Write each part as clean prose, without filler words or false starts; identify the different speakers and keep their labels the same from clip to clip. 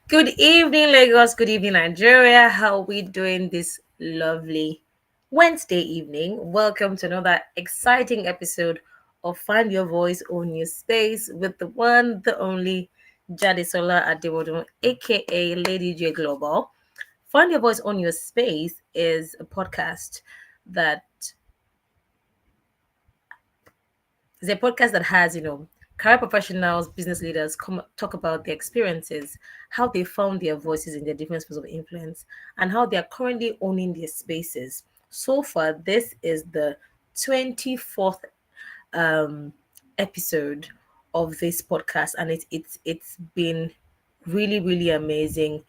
Speaker 1: Good evening, Lagos. Good evening, Nigeria. How are we doing this lovely Wednesday evening? Welcome to another exciting episode of Find Your Voice, Own Your Space with the one, the only Jade Adewodun, aka Lady J Global. Find Your Voice, Own Your Space is a podcast that has, career professionals, business leaders come talk about their experiences, how they found their voices in their different spheres of influence, and how they are currently owning their spaces. So far, this is the 24th um, episode of this podcast, and it's been really amazing.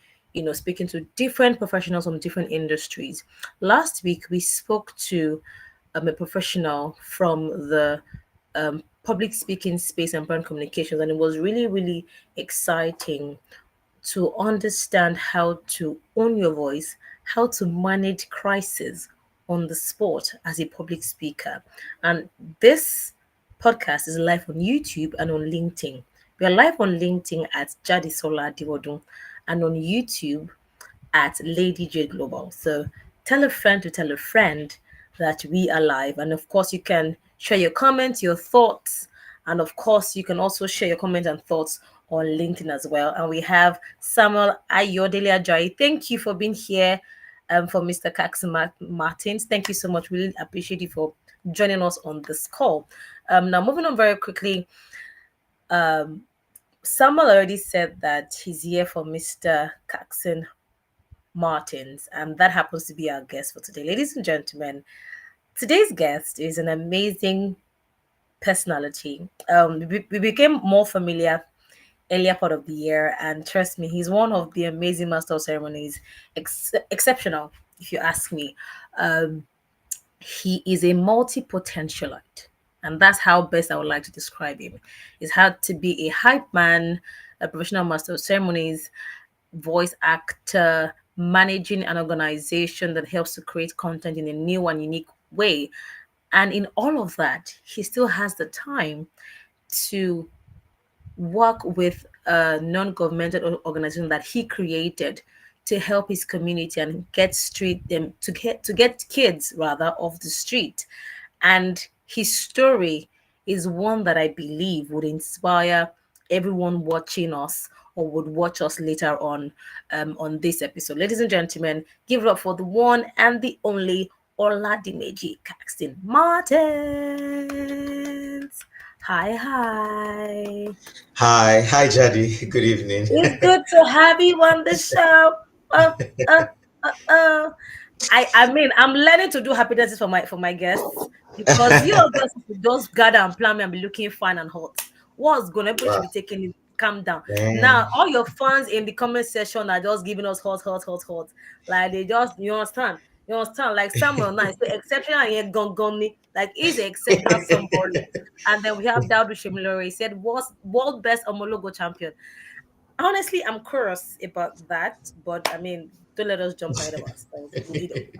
Speaker 1: Speaking to different professionals from different industries. Last week, we spoke to a professional from the public speaking space and brand communications, and it was really exciting to understand how to own your voice, how to manage crisis on the spot as a public speaker. And this podcast is live on YouTube and on LinkedIn. We are live on LinkedIn at Jadisola Diwodun and on YouTube at Lady Jade Global. So tell a friend to tell a friend that we are live. And of course, you can share your comments, your thoughts. And of course, you can also share your comments and thoughts on LinkedIn as well. And we have Samuel Ayodele Ajayi. Thank you for being here for Mr. Caxton-Martins. Thank you so much. Really appreciate you for joining us on this call. Now, moving on very quickly, Samuel already said that he's here for Mr. Caxton-Martins, and that happens to be our guest for today. Ladies and gentlemen, today's guest is an amazing personality. We became more familiar earlier part of the year, and trust me, he's one of the amazing master of ceremonies, exceptional, if you ask me. Um, he is a multi-potentialite, and that's how best I would like to describe him. He's had to be a hype man, a professional master of ceremonies, voice actor, managing an organization that helps to create content in a new and unique way. And in all of that, he still has the time to work with a non-governmental organization that he created to help his community and get street them to get kids rather off the street. And his story is one that I believe would inspire everyone watching us or would watch us later on this episode. Ladies and gentlemen, give it up for the one and the only Oládiméjì Caxton-Martins. Hi.
Speaker 2: Hi, Jadi. Good evening.
Speaker 1: It's good to have you on the show. Uh, uh, uh. I mean, I'm learning to do happy dances for my guests because you of us just gather and plan me and be looking fine and hot. What's gonna Everybody should
Speaker 2: Wow,
Speaker 1: be taking it calm down.
Speaker 2: man.
Speaker 1: Now all your fans in the comment section are just giving us hot. Like they just you understand? You understand? Like Samuel now is the exceptional here gongoni. Like he's an exceptional somebody. And then we have Daudu Shemilore. He said was world best homologo champion. Honestly, I'm curious about that, but I mean, don't let us jump ahead of ourselves.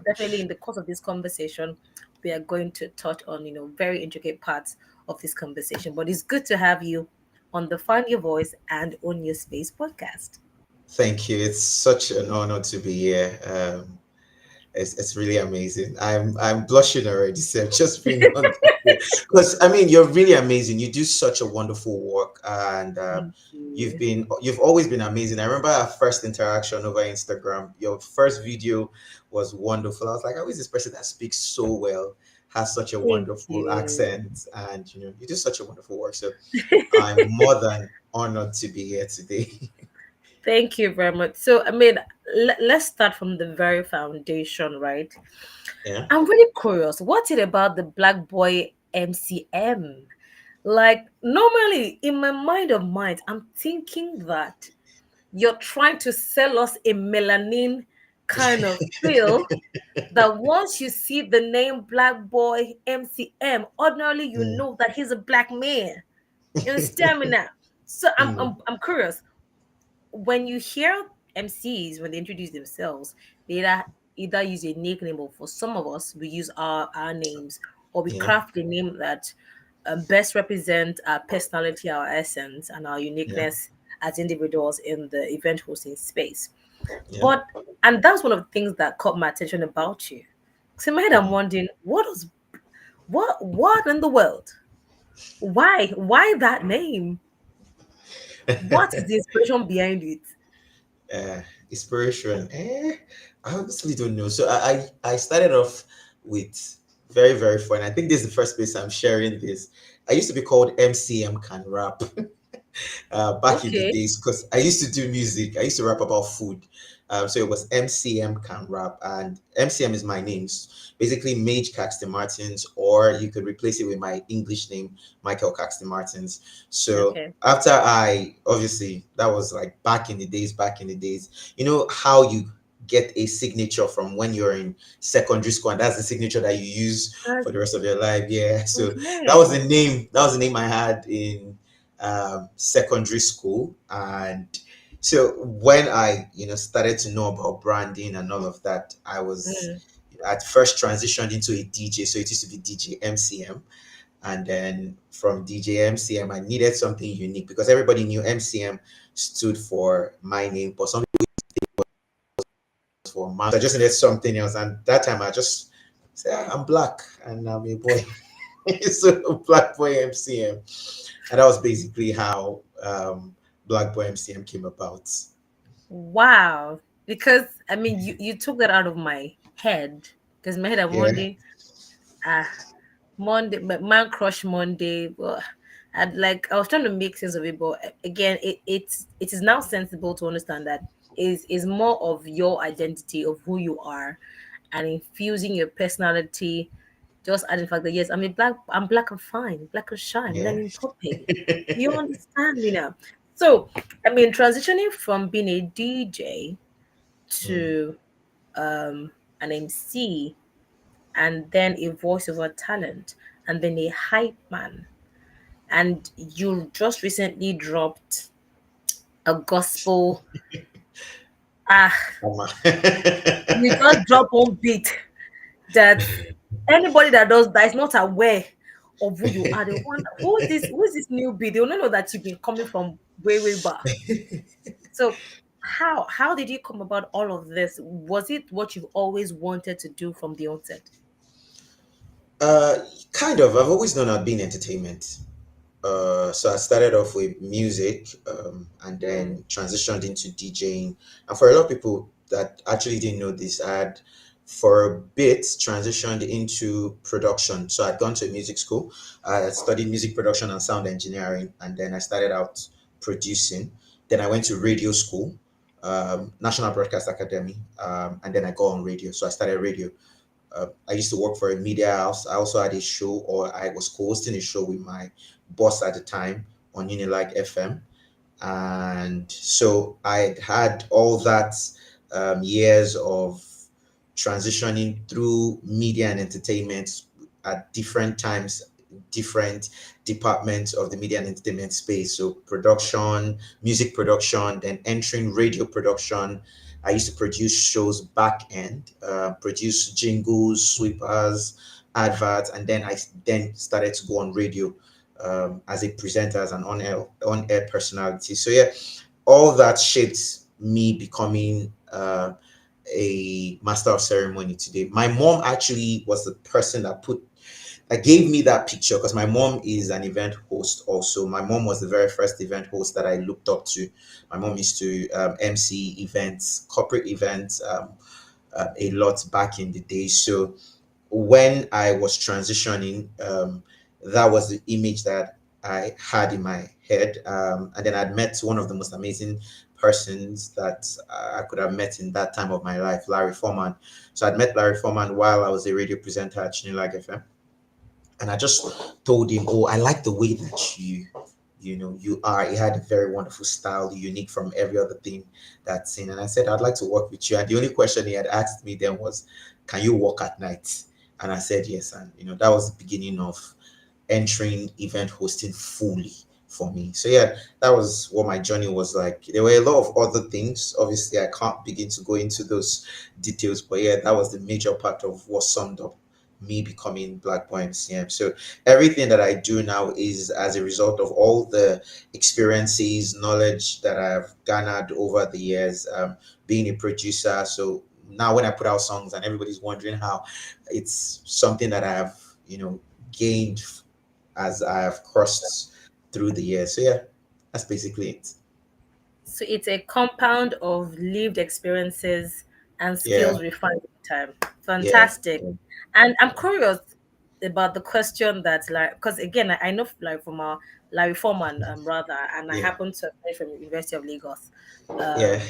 Speaker 1: Definitely in the course of this conversation, we are going to touch on very intricate parts of this conversation. But it's good to have you on the Find Your Voice and Own Your Space podcast.
Speaker 2: Thank you. It's such an honor to be here. It's really amazing. I'm blushing already, so just being on because I mean you're really amazing. You do such a wonderful work, and
Speaker 1: Thank you.
Speaker 2: you've always been amazing. I remember our first interaction over Instagram. Your first video was wonderful. I was like, how is this person that speaks so well, has such a
Speaker 1: Thank
Speaker 2: wonderful
Speaker 1: you.
Speaker 2: accent, and you do such a wonderful work. So I'm more than honored to be here today.
Speaker 1: Thank you very much. So, I mean, let's start from the very foundation, right?
Speaker 2: Yeah.
Speaker 1: I'm really curious. What's it about the Black Boy MCM? Like, normally in my mind of mind, I'm thinking that you're trying to sell us a melanin kind of feel that once you see the name Black Boy MCM, ordinarily you
Speaker 2: Mm.
Speaker 1: know that he's a black man. You understand me now? So I'm,
Speaker 2: Mm.
Speaker 1: I'm, I'm curious. When you hear MCs, when they introduce themselves, they either use a nickname or for some of us, we use our names or we
Speaker 2: Yeah.
Speaker 1: craft a name that best represent our personality, our essence, and our
Speaker 2: Yeah.
Speaker 1: uniqueness as individuals in the event hosting space.
Speaker 2: Yeah.
Speaker 1: But and that's one of the things that caught my attention about you. So in my head, I'm wondering, what in the world? Why that name? What is the inspiration behind it?
Speaker 2: uh, Inspiration. I honestly don't know. So I started off with very, very fun. I think this is the first place I'm sharing this. I used to be called MCM Can Rap. Back in the
Speaker 1: Okay,
Speaker 2: days because I used to do music. I used to rap about food. So it was MCM Can Rap, and MCM is my name. Basically, Mage Caxton-Martins, or you could replace it with my English name, Michael Caxton-Martins. So
Speaker 1: okay,
Speaker 2: after I, obviously, that was like back in the days, you know how you get a signature from when you're in secondary school, and that's the signature that you use
Speaker 1: that's,
Speaker 2: for the rest of your life. Yeah. So that was
Speaker 1: okay.
Speaker 2: the name. That was the name I had in secondary school. And so when I started to know about branding and all of that, I was
Speaker 1: Mm,
Speaker 2: at first transitioned into a DJ. So it used to be DJ MCM, and then from DJ MCM I needed something unique because everybody knew MCM stood for my name, but some people for man. So I just needed something else, and that time I just said, I'm black and I'm a boy." So Black Boy MCM, and that was basically how Black Boy MCM came about.
Speaker 1: wow. Because I mean, you took that out of my head. Because in my head, I'm
Speaker 2: Yeah,
Speaker 1: wondering, ah, Monday, man crush Monday. Well, I was trying to make sense of it, but again, it is now sensible to understand that is more of your identity of who you are, and infusing your personality. Just adding the fact that yes, I'm black and fine, black and shine,
Speaker 2: yeah.
Speaker 1: learning topic. You understand me now? So, I mean, transitioning from being a DJ
Speaker 2: Mm.
Speaker 1: to an MC, and then a voiceover talent, and then a hype man. And you just recently dropped a gospel. Ah,
Speaker 2: Mama.
Speaker 1: you just drop one beat that anybody that is not aware of who you are, they wonder who's this new beat. They will not know that you've been coming from way back. So how did you come about all of this? Was it what you've always wanted to do from the onset?
Speaker 2: uh, Kind of. I've always known I'd be in entertainment. So I started off with music, and
Speaker 1: Mm,
Speaker 2: then transitioned into DJing. And for a lot of people that actually didn't know this, I had for a bit transitioned into production. So I'd gone to a music school. I studied music production and sound engineering, and then I started out producing. Then I went to radio school, National Broadcast Academy, and then I got on radio. So I started radio. I used to work for a media house. I also had a show, or I was co-hosting a show with my boss at the time on Unilag FM. And so I had all that years of transitioning through media and entertainment at different times, different departments of the media and entertainment space. So production, music production, then entering radio production. I used to produce shows back end, produce jingles, sweepers, adverts, and then I then started to go on radio as a presenter, as an on air personality. So yeah, all that shaped me becoming a master of ceremony today. My mom actually was the person that gave me that picture because my mom is an event host also. My mom was the very first event host that I looked up to. My mom used to MC events, corporate events, a lot back in the day. So when I was transitioning, that was the image that I had in my head. And then I'd met one of the most amazing persons that I could have met in that time of my life, Larry Foreman. So I'd met Larry Foreman while I was a radio presenter at Chinilag FM. And I just told him, "Oh, I like the way that you are. He had a very wonderful style, unique from every other thing that's in." And I said, "I'd like to work with you." And the only question he had asked me then was, "Can you work at night?" And I said yes. And that was the beginning of entering event hosting fully for me. So yeah, that was what my journey was like. There were a lot of other things. Obviously, I can't begin to go into those details, but yeah, that was the major part of what summed up me becoming Black Boy MCM. So everything that I do now is as a result of all the experiences, knowledge that I've garnered over the years, being a producer. So now when I put out songs and everybody's wondering how, it's something that I have, gained as I have crossed through the years. So yeah, that's basically it.
Speaker 1: So it's a compound of lived experiences and
Speaker 2: Yeah,
Speaker 1: skills refined with time.
Speaker 2: yeah,
Speaker 1: Fantastic. And I'm curious about the question that, like, because again, I know, like, from our Larry Foreman, rather, and I
Speaker 2: yeah,
Speaker 1: happen to be from the University of Lagos.
Speaker 2: yeah.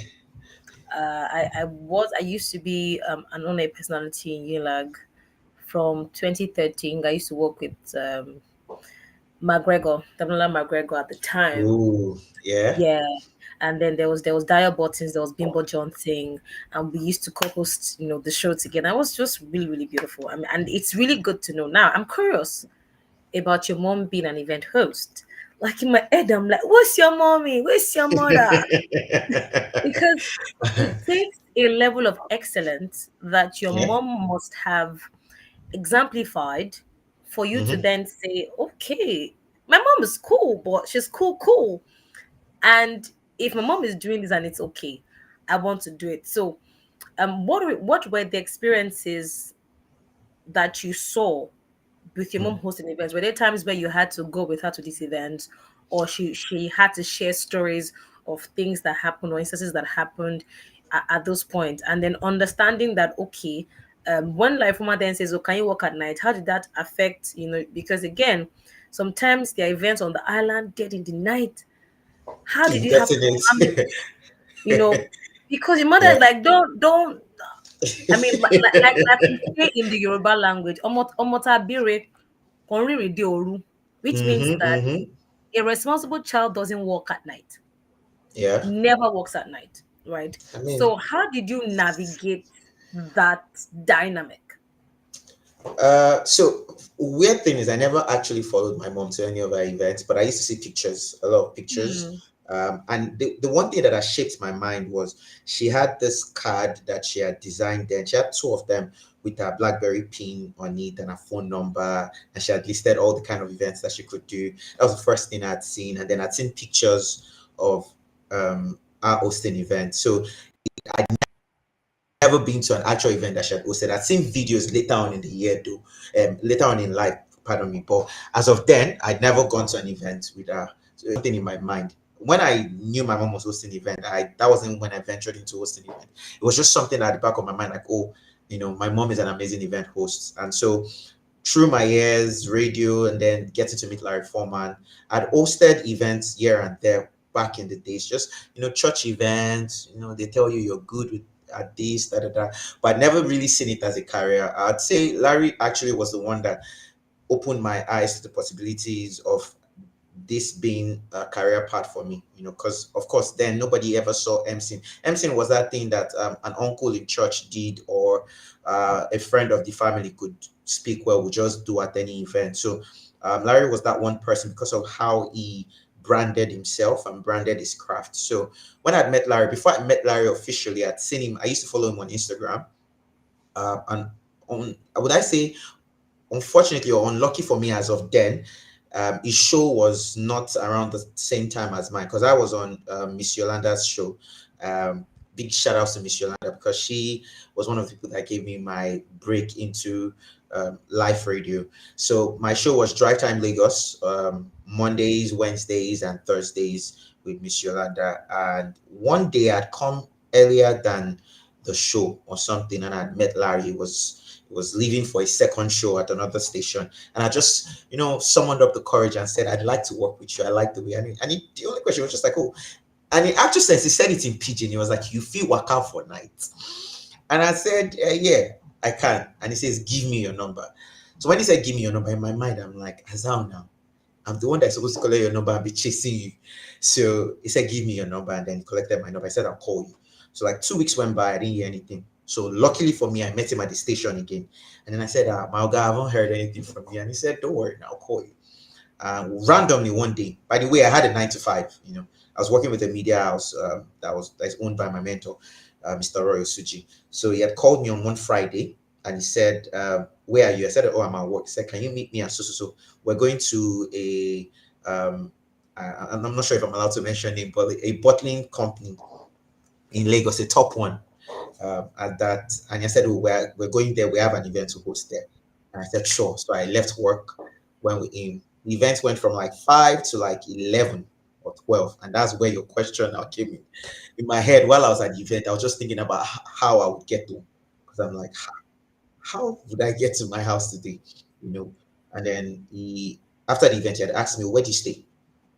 Speaker 1: Um, I used to be an on-air personality in ULAG from 2013. I used to work with McGregor, Damilola McGregor at the time.
Speaker 2: Ooh, yeah.
Speaker 1: Yeah. And then there was Dio Buttons, there was Bimbo Johnson, and we used to co-host, the show together. It was just really, really beautiful. I mean, and it's really good to know. Now, I'm curious about your mom being an event host. Like, in my head, I'm like, what's your mommy? Where's your mother? Because it takes a level of excellence that your
Speaker 2: Yeah.
Speaker 1: mom must have exemplified for you to
Speaker 2: Hmm.
Speaker 1: then say, okay, my mom is cool, but she's cool. And if my mom is doing this and it's okay, I want to do it. So, what were the experiences that you saw with your mom hosting events? Were there times where you had to go with her to these events, or she had to share stories of things that happened or instances that happened at those points, and then understanding that, okay, when life woman then says, "Oh, can you work at night?" How did that affect, because again, sometimes there are events on the island dead in the night. How did you have to manage,
Speaker 2: Indefinite.
Speaker 1: you know, because your mother
Speaker 2: Yeah.
Speaker 1: is like, don't. I mean, like we say in the Yoruba language, omotabire konriri de oru, which means
Speaker 2: Hmm.
Speaker 1: that
Speaker 2: Hmm.
Speaker 1: a responsible child doesn't walk at night,
Speaker 2: Yeah.
Speaker 1: never walks at night, right?
Speaker 2: I mean,
Speaker 1: So, how did you navigate that dynamic?
Speaker 2: so weird thing is I never actually followed my mom to any of her events, but I used to see pictures, a lot of pictures.
Speaker 1: Hmm.
Speaker 2: And the one thing that has shaped my mind was she had this card that she had designed then. She had two of them with her BlackBerry pin on it and a phone number, and she had listed all the kind of events that she could do. That was the first thing I'd seen, and then I'd seen pictures of our hosting events. So never been to an actual event that she had hosted. I'd seen videos later on in the year, though, later on in life, pardon me. But as of then, I'd never gone to an event with her. So something in my mind. When I knew my mom was hosting an event, that wasn't when I ventured into hosting an event. It was just something at the back of my mind, like, oh, my mom is an amazing event host. And so through my years, radio, and then getting to meet Larry Foreman, I'd hosted events here and there back in the days, just church events. They tell you you're good with at this, da da da, but I'd never really seen it as a career. I'd say Larry actually was the one that opened my eyes to the possibilities of this being a career path for me, because of course then nobody ever saw MCing. MCing was that thing that an uncle in church did, or a friend of the family could speak well, would just do at any event. So Larry was that one person because of how he branded himself and branded his craft. So when I'd met Larry, before I met Larry officially, I'd seen him. I used to follow him on Instagram, and on, would I say, unfortunately or unlucky for me as of then, his show was not around the same time as mine, because I was on Miss Yolanda's show. Um, Big shout outs to Miss Yolanda, because she was one of the people that gave me my break into live radio. So my show was Drive Time Lagos, Mondays, Wednesdays, and Thursdays with Miss Yolanda. And one day I'd come earlier than the show or something, and I'd met Larry. He was leaving for a second show at another station, and I just summoned up the courage and said, I'd like to work with you. I like the way. The only question was just like, oh, and in actual sense he said it in pidgin. He was like, you feel work out for night? And I said, yeah, I can. And he says, give me your number. So when he said give me your number, in my mind I'm like, Azal, now I'm the one that's supposed to collect your number and be chasing you. So he said, give me your number, and then he collected my number. I said, I'll call you. So like 2 weeks went by, I didn't hear anything. So luckily for me, I met him at the station again. And then I said, my guy, I haven't heard anything from you. And he said, don't worry, I'll call you. Randomly one day, by the way, I had a 9 to 5. I was working with a media house that's owned by my mentor, Mr. Roy Suji. So he had called me on one Friday, and he said, "Where are you?" I said, "Oh, I'm at work." He said, "Can you meet me at so so so? We're going to a I'm not sure if I'm allowed to mention name, but a bottling company in Lagos, a top one at that." And I said, "Oh, we're going there. We have an event to host there." And I said, "Sure." So I left work when we in. The event went from like 5 to like 11 or 12, and that's where your question now came in my head. While I was at the event, I was just thinking about how I would get to, because I'm like, how would I get to my house today? You know. And then he, after the event, he had asked me, "Where do you stay?"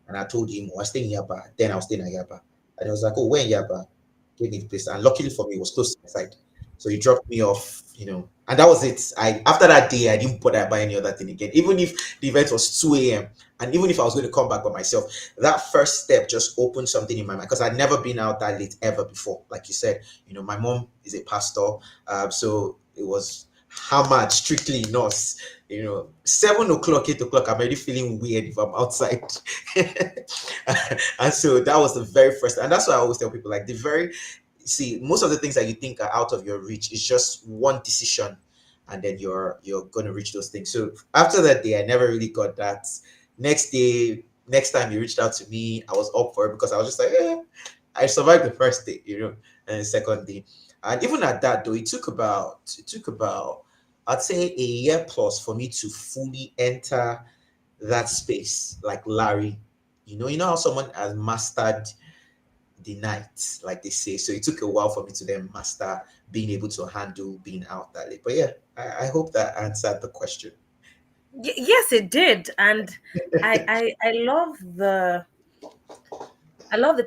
Speaker 2: And I told him, "Oh, I stay in Yaba." Then I was staying at Yaba. And he was like, "Oh, where in Yaba?" Gave me the place. And luckily for me, it was close to my side. So he dropped me off, and that was it. I After that day, I didn't bother buy any other thing again. Even if the event was 2 a.m. and even if I was going to come back by myself, that first step just opened something in my mind because I'd never been out that late ever before. Like you said, my mom is a pastor. So it was hammered strictly in us. 7 o'clock, 8 o'clock, I'm already feeling weird if I'm outside. And so that was the very first, and that's why I always tell people, like, the very see, most of the things that you think are out of your reach is just one decision, and then you're gonna reach those things. So after that day, I never really got that. Next time you reached out to me, I was up for it because I was just like, I survived the first day, and the second day. And even at that though, it took about I'd say a year plus for me to fully enter that space, like Larry. You know how someone has mastered the night, like they say. So it took a while for me to then master being able to handle being out that late. But yeah, I hope that answered the question.
Speaker 1: Yes, it did, and I love the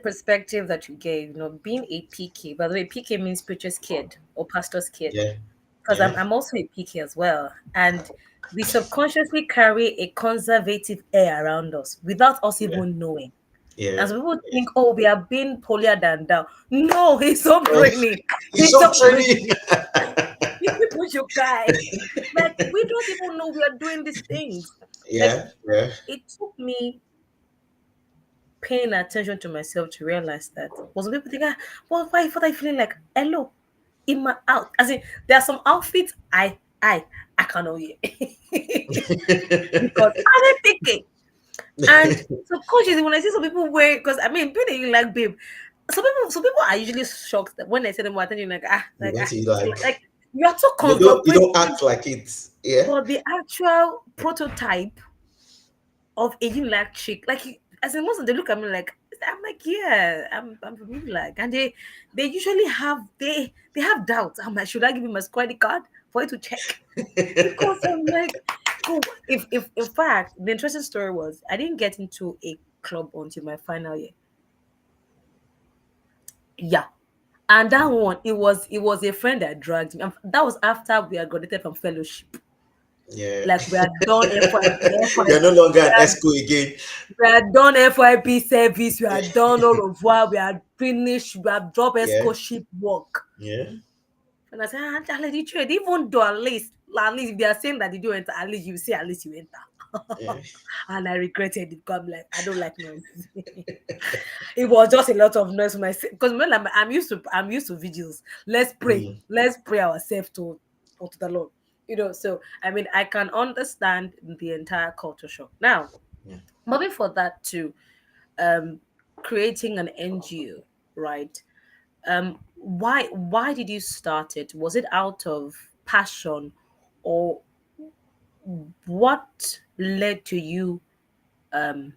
Speaker 1: perspective that you gave. Being a PK. By the way, PK means preacher's kid or pastor's kid,
Speaker 2: Yeah,
Speaker 1: because
Speaker 2: yeah,
Speaker 1: I'm also a PK as well, and we subconsciously carry a conservative air around us without us
Speaker 2: yeah,
Speaker 1: even knowing.
Speaker 2: yeah.
Speaker 1: And some people think, oh, we are being holier than thou. No, it's
Speaker 2: Oh,
Speaker 1: upbringing.
Speaker 2: it's
Speaker 1: It's
Speaker 2: some training.
Speaker 1: upbringing. You people should cry. Like, we don't even know we are doing these things. Like,
Speaker 2: Yeah, yeah,
Speaker 1: it took me paying attention to myself to realize that was people think, well, why are you feeling like hello in my out? As in, there are some outfits I cannot wear because I'm a picky. And subconsciously, when I see some people wear, because I mean, being a like babe, some people are usually shocked that when I say them what attention, like
Speaker 2: you want to
Speaker 1: it's
Speaker 2: like
Speaker 1: like you are so
Speaker 2: you
Speaker 1: conservative,
Speaker 2: don't act like it. Yeah,
Speaker 1: but the actual prototype of a like chick, like as in most of them look at me like I'm like, yeah, I'm really like, and they usually they have doubts. I'm like, should I give him a credit card for it to check? Because I'm like, oh, if in fact the interesting story was I didn't get into a club until my final year. Yeah. And that one, it was a friend that dragged me. And that was after we had graduated from fellowship.
Speaker 2: yeah.
Speaker 1: Like we had done
Speaker 2: You're no longer
Speaker 1: we
Speaker 2: an
Speaker 1: had,
Speaker 2: esco again.
Speaker 1: we had done FYP service, we had done au revoir, we had finished, we had dropped
Speaker 2: Yeah,
Speaker 1: scholarship work.
Speaker 2: yeah,
Speaker 1: And I said, let you trade, even though at least if they are saying that you do enter, at least you say at least you enter.
Speaker 2: yeah.
Speaker 1: And I regretted it because I'm like, I don't like noise. It was just a lot of noise for myself. Because I'm used to vigils.
Speaker 2: Mm,
Speaker 1: Let's pray ourselves to the Lord. So I mean I can understand the entire culture shock. Now,
Speaker 2: yeah,
Speaker 1: moving for that to um creating an NGO, right? Why did you start it? Was it out of passion, or what led to you um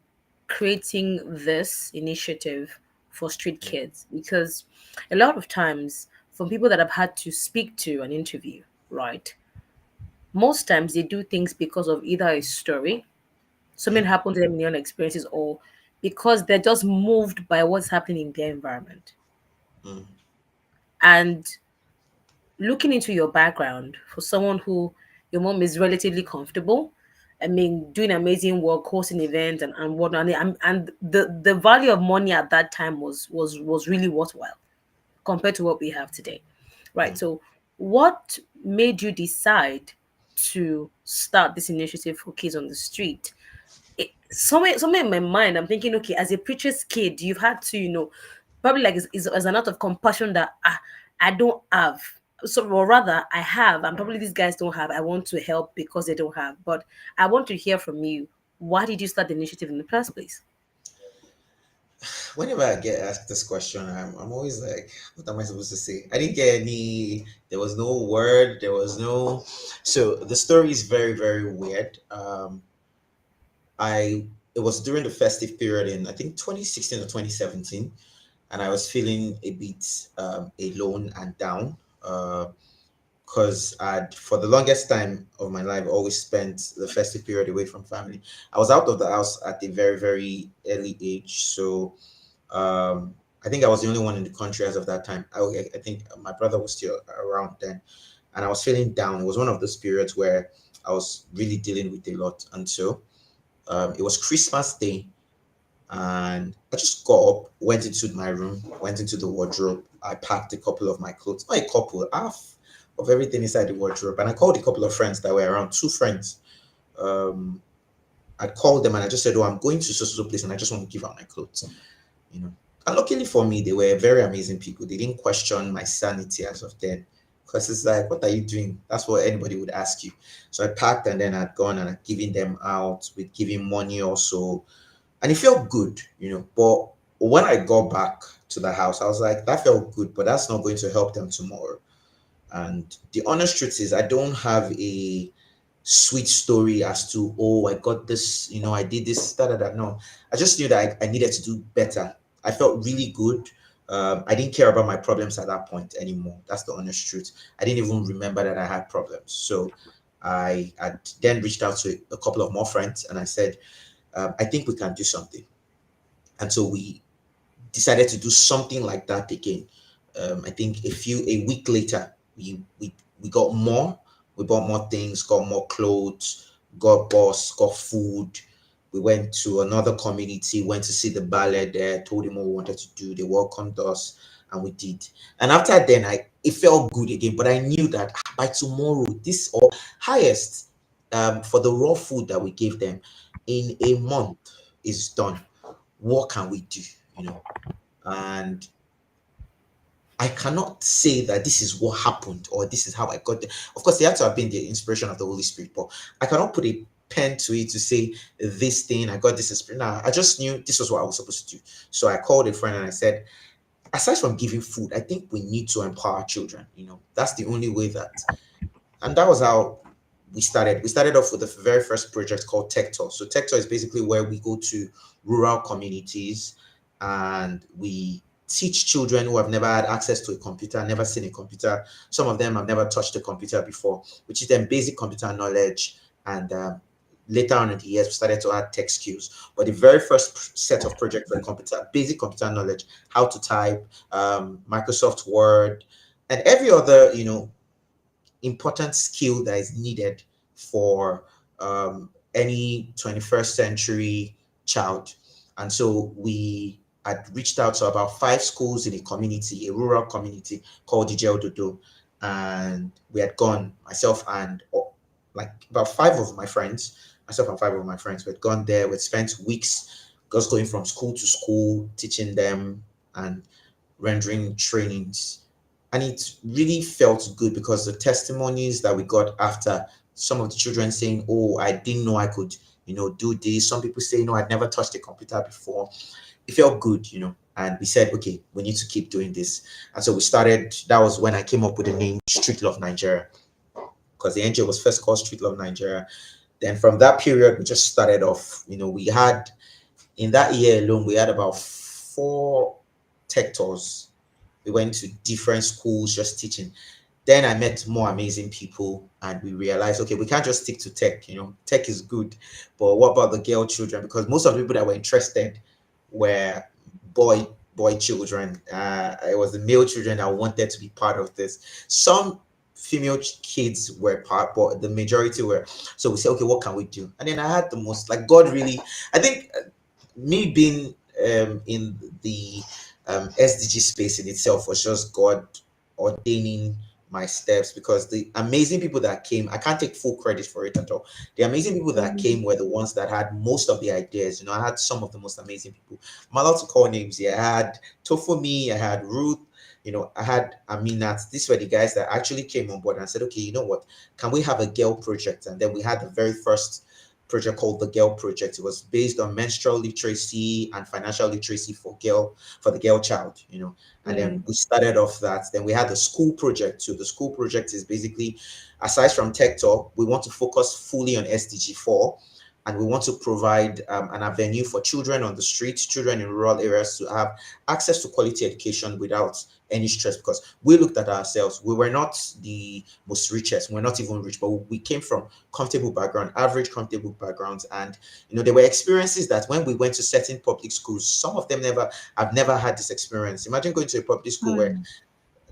Speaker 1: creating this initiative for street
Speaker 2: yeah,
Speaker 1: kids? Because a lot of times from people that I've had to speak to and interview, right, most times they do things because of either a story,
Speaker 2: yeah.
Speaker 1: something happened to them in their own experiences, or because they're just moved by what's happening in their environment.
Speaker 2: Mm,
Speaker 1: And looking into your background, for someone who your mom is relatively comfortable, I mean, doing amazing work, hosting events and whatnot, and the value of money at that time was really worthwhile compared to what we have today, right?
Speaker 2: mm.
Speaker 1: So, what made you decide to start this initiative for kids on the street? Somewhere in my mind, I'm thinking, okay, as a preacher's kid, you've had to, probably like, is an out of compassion that I don't have. So, or rather, I have, and probably these guys don't have. I want to help because they don't have. But I want to hear from you. Why did you start the initiative in the first place?
Speaker 2: Whenever I get asked this question, I'm always like, what am I supposed to say? I didn't get any, there was no word, there was no. So the story is very, very weird. It was during the festive period in, I think, 2016 or 2017, and I was feeling a bit alone and down. Because I'd, for the longest time of my life, always spent the festive period away from family. I was out of the house at a very, very early age. So I think I was the only one in the country as of that time. I think my brother was still around then. And I was feeling down. It was one of those periods where I was really dealing with a lot. And so it was Christmas Day. And I just got up, went into my room, went into the wardrobe. I packed a couple of my clothes, not a couple, half of everything inside the wardrobe. And I called a couple of friends that were around, two friends. Um, I called them and I just said, "Oh, I'm going to so place and I just want to give out my clothes." You know. And luckily for me, they were very amazing people. They didn't question my sanity as of then. Because it's like, what are you doing? That's what anybody would ask you. So I packed and then I'd gone and I'd given them out with giving money also, and it felt good, you know. But when I got back to the house, I was like, that felt good, but that's not going to help them tomorrow. And the honest truth is, I don't have a sweet story as to, oh, I got this, you know, I did this, da da da. No, I just knew that I needed to do better. I felt really good. I didn't care about my problems at that point anymore. That's the honest truth. I didn't even remember that I had problems. So I then reached out to a couple of more friends and I said, I think we can do something. And so we decided to do something like that again. I think a week later, we got more. We bought more things, got more clothes, got bus, got food. We went to another community, went to see the ballet there, told them what we wanted to do. They welcomed us, and we did. And after then, I it felt good again. But I knew that by tomorrow, this or highest for the raw food that we gave them in a month is done. What can we do? You know, and I cannot say that this is what happened or this is how I got there. Of course, it had to have been the inspiration of the Holy Spirit, but I cannot put a pen to it to say this thing, I got this inspiration. Nah, I just knew this was what I was supposed to do. So I called a friend and I said, aside from giving food, I think we need to empower children. You know, that's the only way that, and that was how we started. We started off with the very first project called Tech Tour. So Tech Tour is basically where we go to rural communities and we teach children who have never had access to a computer, never seen a computer. Some of them have never touched a computer before, which is them basic computer knowledge. And later on in the years, we started to add tech skills. But the very first set of projects for the computer, basic computer knowledge, how to type, Microsoft Word, and every other, you know, important skill that is needed for any 21st century child. And so we had reached out to about 5 schools in a community, a rural community called Dodo. And we had gone, myself and like about 5 of my friends, myself and 5 of my friends, we had gone there. We'd spent weeks just going from school to school, teaching them and rendering trainings. And it really felt good because the testimonies that we got after, some of the children saying, "Oh, I didn't know I could, you know, do this." Some people say, "No, I'd never touched a computer before." It felt good, you know. And we said, "Okay, we need to keep doing this." And so we started. That was when I came up with the name Street Love Nigeria, because the NGO was first called Street Love Nigeria. Then from that period, we just started off. You know, we had in that year alone, we had about 4 tech tours. We went to different schools just teaching. Then I met more amazing people and we realized, okay, we can't just stick to tech. You know, tech is good, but what about the girl children? Because most of the people that were interested were boy children. It was the male children that wanted to be part of this. Some female kids were part, but the majority were. So we said, okay, what can we do? And then I had the most, like, God really, I think me being in the SDG space in itself was just God ordaining my steps, because the amazing people that came, I can't take full credit for it at all. The amazing people that
Speaker 1: Mm,
Speaker 2: came were the ones that had most of the ideas. I had some of the most amazing people. I'm allowed to call names here. I had Tofomi, I had Ruth, I had Aminat. These were the guys that actually came on board and said, okay, you know what? Can we have a girl project? And then we had the very first project called the Girl Project. It was based on menstrual literacy and financial literacy for the girl child. And then
Speaker 1: mm,
Speaker 2: we started off that. Then we had the school project. So the school project is basically, aside from Tech Talk, we want to focus fully on SDG 4, and we want to provide an avenue for children on the streets, children in rural areas, to have access to quality education without any stress. Because we looked at ourselves, we were not the most richest, we're not even rich, but we came from comfortable background, average comfortable backgrounds. And there were experiences that when we went to certain public schools, some of them have never had this experience. Imagine going to a public school where
Speaker 1: mm,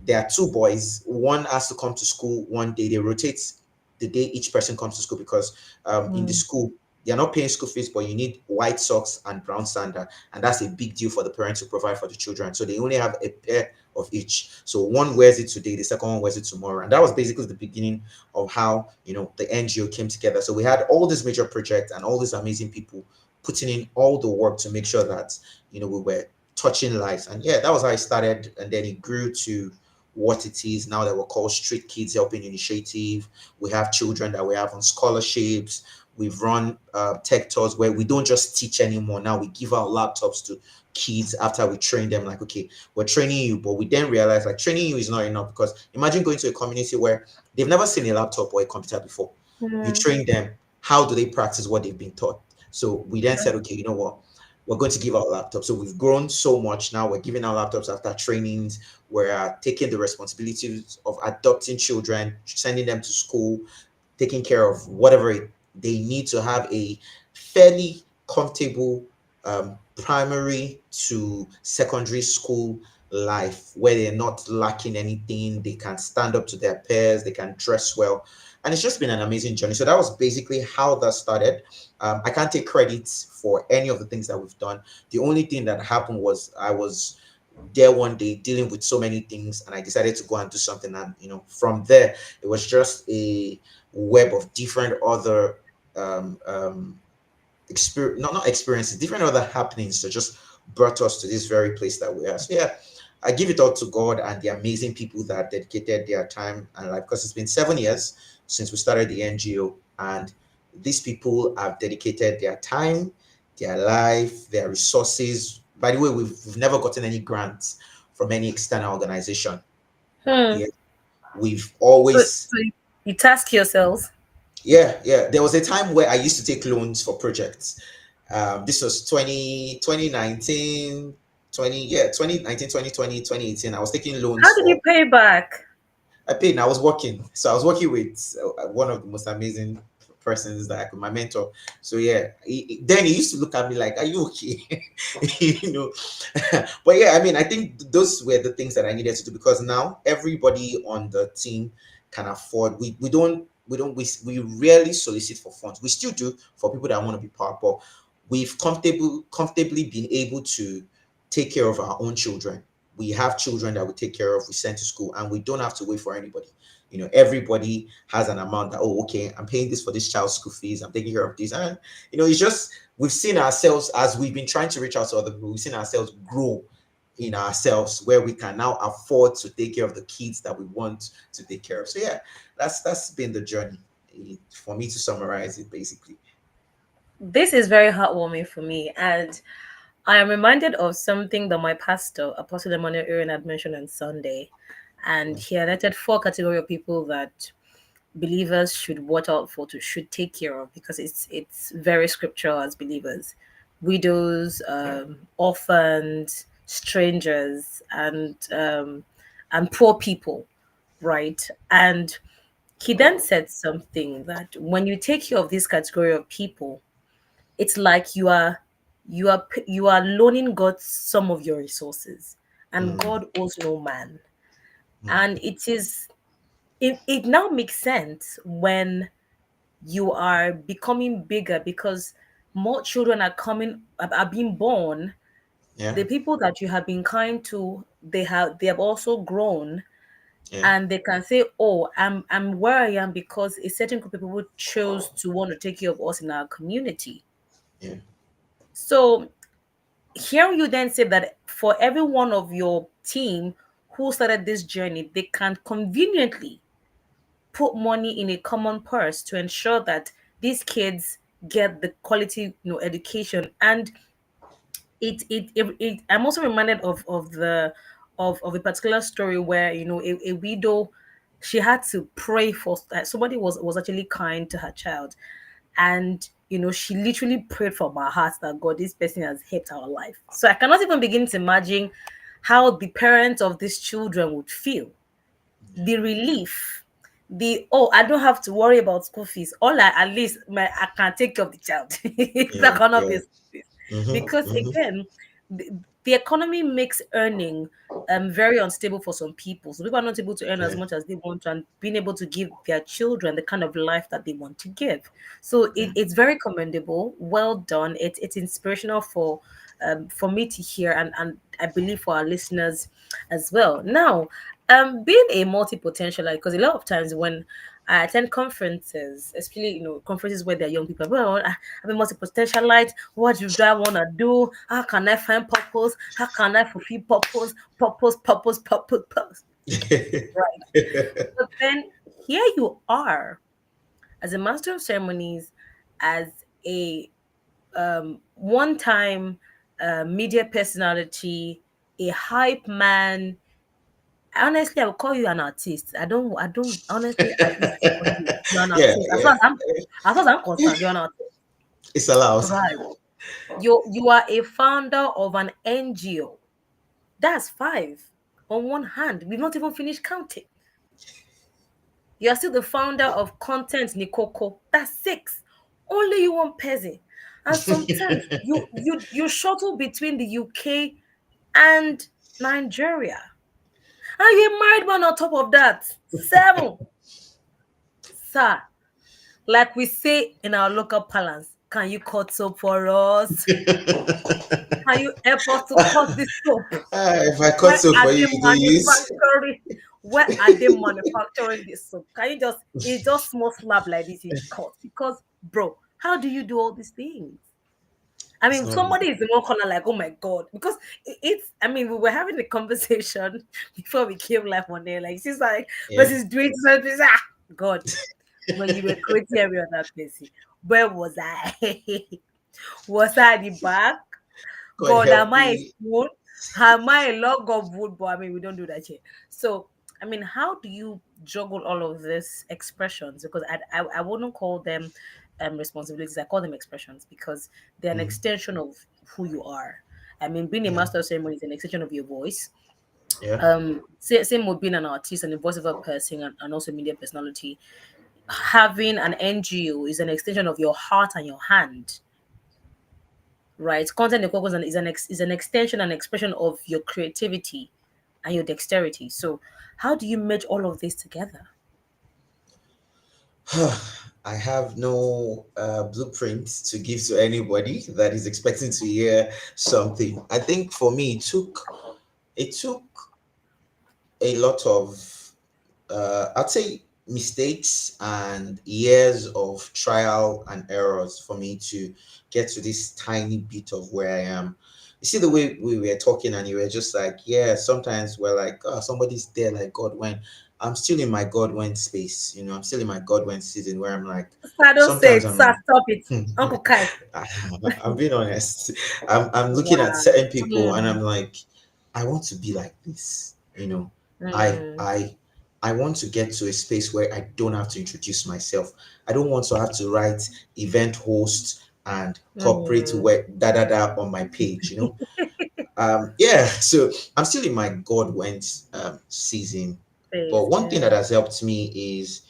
Speaker 2: there are two boys, one has to come to school one day, they rotate the day each person comes to school, because in the
Speaker 1: mm.
Speaker 2: school you're not paying school fees, but you need white socks and brown sandal, and that's a big deal for the parents to provide for the children. So they only have a pair of each. So one wears it today, the second one wears it tomorrow, and that was basically the beginning of how the NGO came together. So we had all these major projects and all these amazing people putting in all the work to make sure that we were touching lives. And yeah, that was how it started, and then it grew to what it is now, that we're called Street Kids Helping Initiative. We have children that we have on scholarships. We've run tech tours where we don't just teach anymore. Now we give out laptops to kids after we train them. Like, okay, we're training you, but we then realize like training you is not enough, because imagine going to a community where they've never seen a laptop or a computer before. You
Speaker 1: Mm.
Speaker 2: train them. How do they practice what they've been taught? So we then said, okay, you know what? We're going to give out laptops. So we've grown so much now. We're giving out laptops after trainings. We're taking the responsibilities of adopting children, sending them to school, taking care of whatever they need to have a fairly comfortable primary to secondary school life, where they're not lacking anything. They can stand up to their peers, they can dress well. And it's just been an amazing journey. So that was basically how that started. I can't take credit for any of the things that we've done. The only thing that happened was I was there one day dealing with so many things, and I decided to go and do something. And from there, it was just a web of different other experience, not experiences, different other happenings that just brought us to this very place that we are. So yeah, I give it all to God and the amazing people that dedicated their time and life, because it's been 7 years since we started the NGO, and these people have dedicated their time, their life, their resources. By the way, we've never gotten any grants from any external organization.
Speaker 1: Hmm.
Speaker 2: Yeah, we've
Speaker 1: So,
Speaker 2: always.
Speaker 1: so you task yourselves.
Speaker 2: Yeah. There was a time where I used to take loans for projects. This was 2019, 2019, 2020, 2018. I was taking loans
Speaker 1: How did you
Speaker 2: for,
Speaker 1: pay back?
Speaker 2: I paid and I was working. So I was working with one of the most amazing persons that I could, my mentor. So yeah, then he used to look at me like, are you okay? you know, but yeah, I mean, I think those were the things that I needed to do, because now everybody on the team can afford. We rarely solicit for funds. We still do for people that want to be part, but we've comfortably been able to take care of our own children. We have children that we take care of, we send to school, and we don't have to wait for anybody. Everybody has an amount that, oh, okay, I'm paying this for this child's school fees, I'm taking care of this. And it's just, we've seen ourselves, as we've been trying to reach out to other people, we've seen ourselves grow in ourselves, where we can now afford to take care of the kids that we want to take care of. So yeah, that's been the journey, for me to summarize it basically.
Speaker 1: This is very heartwarming for me, and I am reminded of something that my pastor, Apostle Emmanuel Aaron, had mentioned on Sunday. And he highlighted four category of people that believers should watch out for, to should take care of, because it's very scriptural as believers: widows, orphans, strangers, and poor people, right? And he then said something that when you take care of this category of people, it's like you are loaning God some of your resources, and
Speaker 2: Mm,
Speaker 1: God owes no man.
Speaker 2: mm,
Speaker 1: And it now makes sense when you are becoming bigger, because more children are being born.
Speaker 2: yeah.
Speaker 1: The people that you have been kind to, they have also grown,
Speaker 2: Yeah.
Speaker 1: and they can say, "Oh, I'm where I am because a certain group of people chose to want to take care of us in our community."
Speaker 2: Yeah.
Speaker 1: So here you then say that for every one of your team who started this journey, they can conveniently put money in a common purse to ensure that these kids get the quality, education. And I'm also reminded of a particular story where a widow, she had to pray for that somebody was actually kind to her child, and she literally prayed from her heart that God, this person has helped our life. So I cannot even begin to imagine how the parents of these children would feel, the relief, the, oh, I don't have to worry about school fees. All I, at least I can take care of the child. That
Speaker 2: Yeah.
Speaker 1: cannot
Speaker 2: Yeah.
Speaker 1: be school fees.
Speaker 2: Mm-hmm.
Speaker 1: Because
Speaker 2: Mm-hmm.
Speaker 1: again, the economy makes earning very unstable for some people. So people are not able to earn as
Speaker 2: Yeah.
Speaker 1: much as they want to, and being able to give their children the kind of life that they want to give. So
Speaker 2: Yeah.
Speaker 1: it's very commendable. Well done. It's inspirational for me to hear, and I believe for our listeners as well. Now, being a multi-potentialite, because a lot of times when I attend conferences, especially conferences where there are young people, well, I'm a multi-potentialite. What do I want to do? How can I find purpose? How can I fulfill purpose? Purpose, purpose, purpose, purpose. Right. But then here you are as a master of ceremonies, as a one-time media personality, a hype man. Honestly, I will call you an artist. I don't honestly, it's on you. You're an
Speaker 2: Yeah.
Speaker 1: artist.
Speaker 2: Yeah.
Speaker 1: As far as I'm concerned, you're an artist.
Speaker 2: It's allowed.
Speaker 1: Right. You are a founder of an NGO. That's five on one hand. We've not even finished counting. You are still the founder of Content Nikoko. That's six. Only you one person. And sometimes you shuttle between the UK and Nigeria. And you're a married man on top of that. Seven. Sir, like we say in our local parlance, can you cut soap for us? Can you help us to cut this soap?
Speaker 2: If I cut
Speaker 1: Where
Speaker 2: so
Speaker 1: are
Speaker 2: for
Speaker 1: they
Speaker 2: you, you don't use.
Speaker 1: manufacturing? Where are they manufacturing this soap? Can you just, it's just small slab like this, you cut? Because, bro, how do you do all these things? I
Speaker 2: It's
Speaker 1: mean,
Speaker 2: not easy.
Speaker 1: somebody is in one corner like, oh my God, because I mean, we were having a conversation before we came live one day, like, she's like,
Speaker 2: Yeah.
Speaker 1: versus doing something, God, when you were creating every other place, where was I? Was I at the back?
Speaker 2: God
Speaker 1: God, am
Speaker 2: help
Speaker 1: I a
Speaker 2: me.
Speaker 1: spoon? Am I a log of wood? But I mean, we don't do that here. So, I mean, how do you juggle all of these expressions? Because I wouldn't call them responsibilities. I call them expressions because they're an
Speaker 2: Mm.
Speaker 1: extension of who you are. I mean, being a
Speaker 2: Yeah.
Speaker 1: master of ceremony is an extension of your voice.
Speaker 2: Yeah.
Speaker 1: Same with being an artist and a voiceover person, and also media personality. Having an NGO is an extension of your heart and your hand, right? Content equals is an extension and expression of your creativity and your dexterity. So, how do you merge all of this together?
Speaker 2: I have no blueprint to give to anybody that is expecting to hear something. I think for me, it took a lot of I'd say mistakes and years of trial and errors for me to get to this tiny bit of where I am. You see the way we were talking, and you were just like, yeah, sometimes we're like, oh, somebody's there like God when I'm still in my God when space, I'm still in my God when season where I'm like,
Speaker 1: Sir, don't say
Speaker 2: sometimes
Speaker 1: it,
Speaker 2: I'm
Speaker 1: sir.
Speaker 2: like,
Speaker 1: Stop it, Uncle Kai.
Speaker 2: I'm being honest. I'm looking at
Speaker 1: Wow.
Speaker 2: certain people and
Speaker 1: Mm,
Speaker 2: I'm like, I want to be like this. I
Speaker 1: mm,
Speaker 2: I I want to get to a space where I don't have to introduce myself. I don't want to have to write event host and corporate
Speaker 1: mm.
Speaker 2: web da da da on my page. Yeah, so I'm still in my God went season. But
Speaker 1: Face,
Speaker 2: one thing
Speaker 1: yeah.
Speaker 2: that has helped me is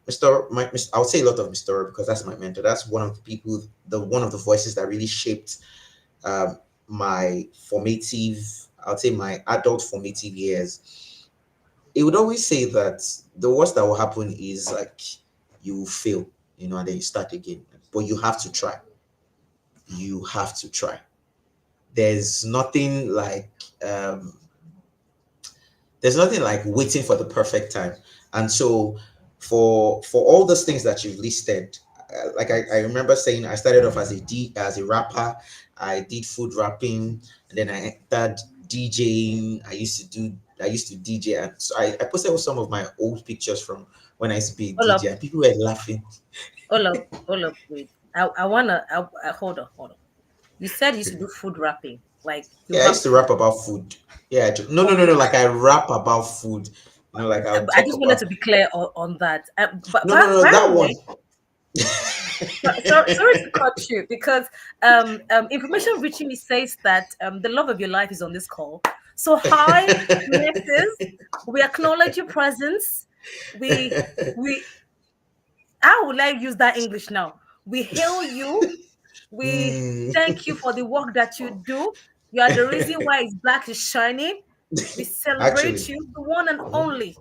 Speaker 2: I would say a lot of Mr. because that's my mentor. That's one of the people, the one of the voices that really shaped um, my formative, I would say my adult formative years. He would always say that the worst that will happen is like you will fail, and then you start again. But you have to try. You have to try. There's nothing like um, There's nothing like waiting for the perfect time. And so for all those things that you've listed, like I remember saying, I started off as a rapper. I did food rapping, and then I entered DJing. I used to DJ, and so I posted some of my old pictures from when I used to be a
Speaker 1: Hold up,
Speaker 2: DJ, and people were laughing.
Speaker 1: hold up, wait. I wanna hold on, hold on. You said you used to do food wrapping, like you
Speaker 2: Yeah, I
Speaker 1: have
Speaker 2: used to
Speaker 1: food.
Speaker 2: rap about food. Yeah, no, no, no,
Speaker 1: Okay,
Speaker 2: no. Like I rap about food. Like I'll
Speaker 1: I
Speaker 2: talk
Speaker 1: just wanted
Speaker 2: about.
Speaker 1: to be clear on that. But
Speaker 2: No, no, no.
Speaker 1: by the
Speaker 2: That one.
Speaker 1: way, sorry to cut you because information reaching me says that the love of your life is on this call. So hi, Mrs. We acknowledge your presence. We how will I use that English now? We hail you. We
Speaker 2: Hmm.
Speaker 1: thank you for the work that you do. You are the reason why his black is shining. We
Speaker 2: Actually.
Speaker 1: celebrate you, the one and
Speaker 2: Mhm.
Speaker 1: only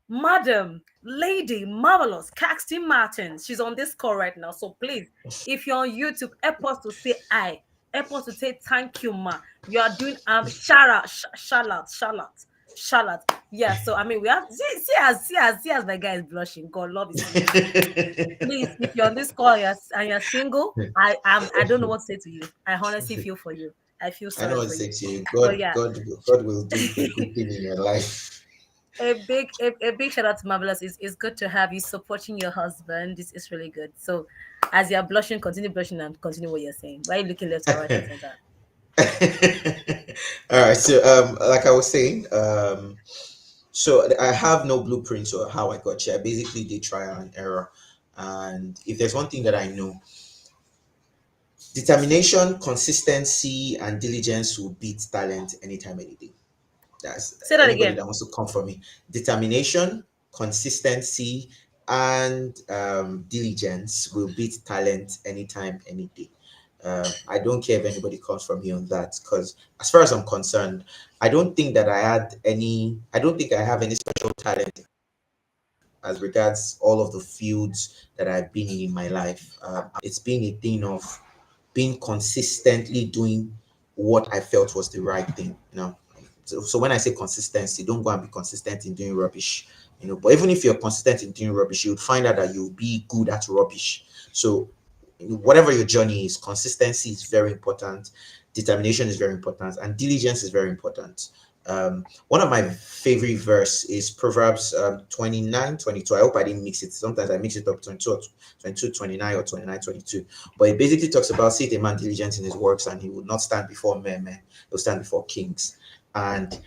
Speaker 1: Madam, Lady, Marvelous, Caxton-Martins. She's on this call right now. So please, if you're on YouTube, help us to say I. Help us to say thank you, ma. You are doing shout out, shout out. Yeah, so I mean we have see as my guy is blushing. God love is serious. Please, if you're on this call and you're single, I don't know what to say to you. I honestly feel for you. I feel
Speaker 2: I know
Speaker 1: sorry
Speaker 2: what to
Speaker 1: for you.
Speaker 2: say to you.
Speaker 1: But
Speaker 2: God,
Speaker 1: yeah.
Speaker 2: God will do a good thing in your life.
Speaker 1: A big shout out to Marvelous. It's good to have you supporting your husband. This is really good. So as you're blushing and continue what you're saying. Why are you looking left or right and center?
Speaker 2: All right. So, like I was saying, so I have no blueprint or how I got here. I basically did trial and error. And if there's one thing that I know, determination, consistency, and diligence will beat talent anytime, any day. That's
Speaker 1: Say that
Speaker 2: anybody
Speaker 1: again.
Speaker 2: that wants to come for me. Determination, consistency, and diligence will beat talent anytime, any day. I don't care if anybody comes from me on that because, as far as I'm concerned, I don't think that I had any. I don't think I have any special talent as regards all of the fields that I've been in my life. It's been a thing of being consistently doing what I felt was the right thing. So when I say consistency, don't go and be consistent in doing rubbish. But even if you're consistent in doing rubbish, you would find out that you'll be good at rubbish. So whatever your journey is, consistency is very important, determination is very important, and diligence is very important. One of my favorite verse is Proverbs 29:22. I hope I didn't mix it. Sometimes I mix it up 22:29 or 29:22. But it basically talks about, see a man diligent in his works, and he will not stand before men, he'll stand before kings. And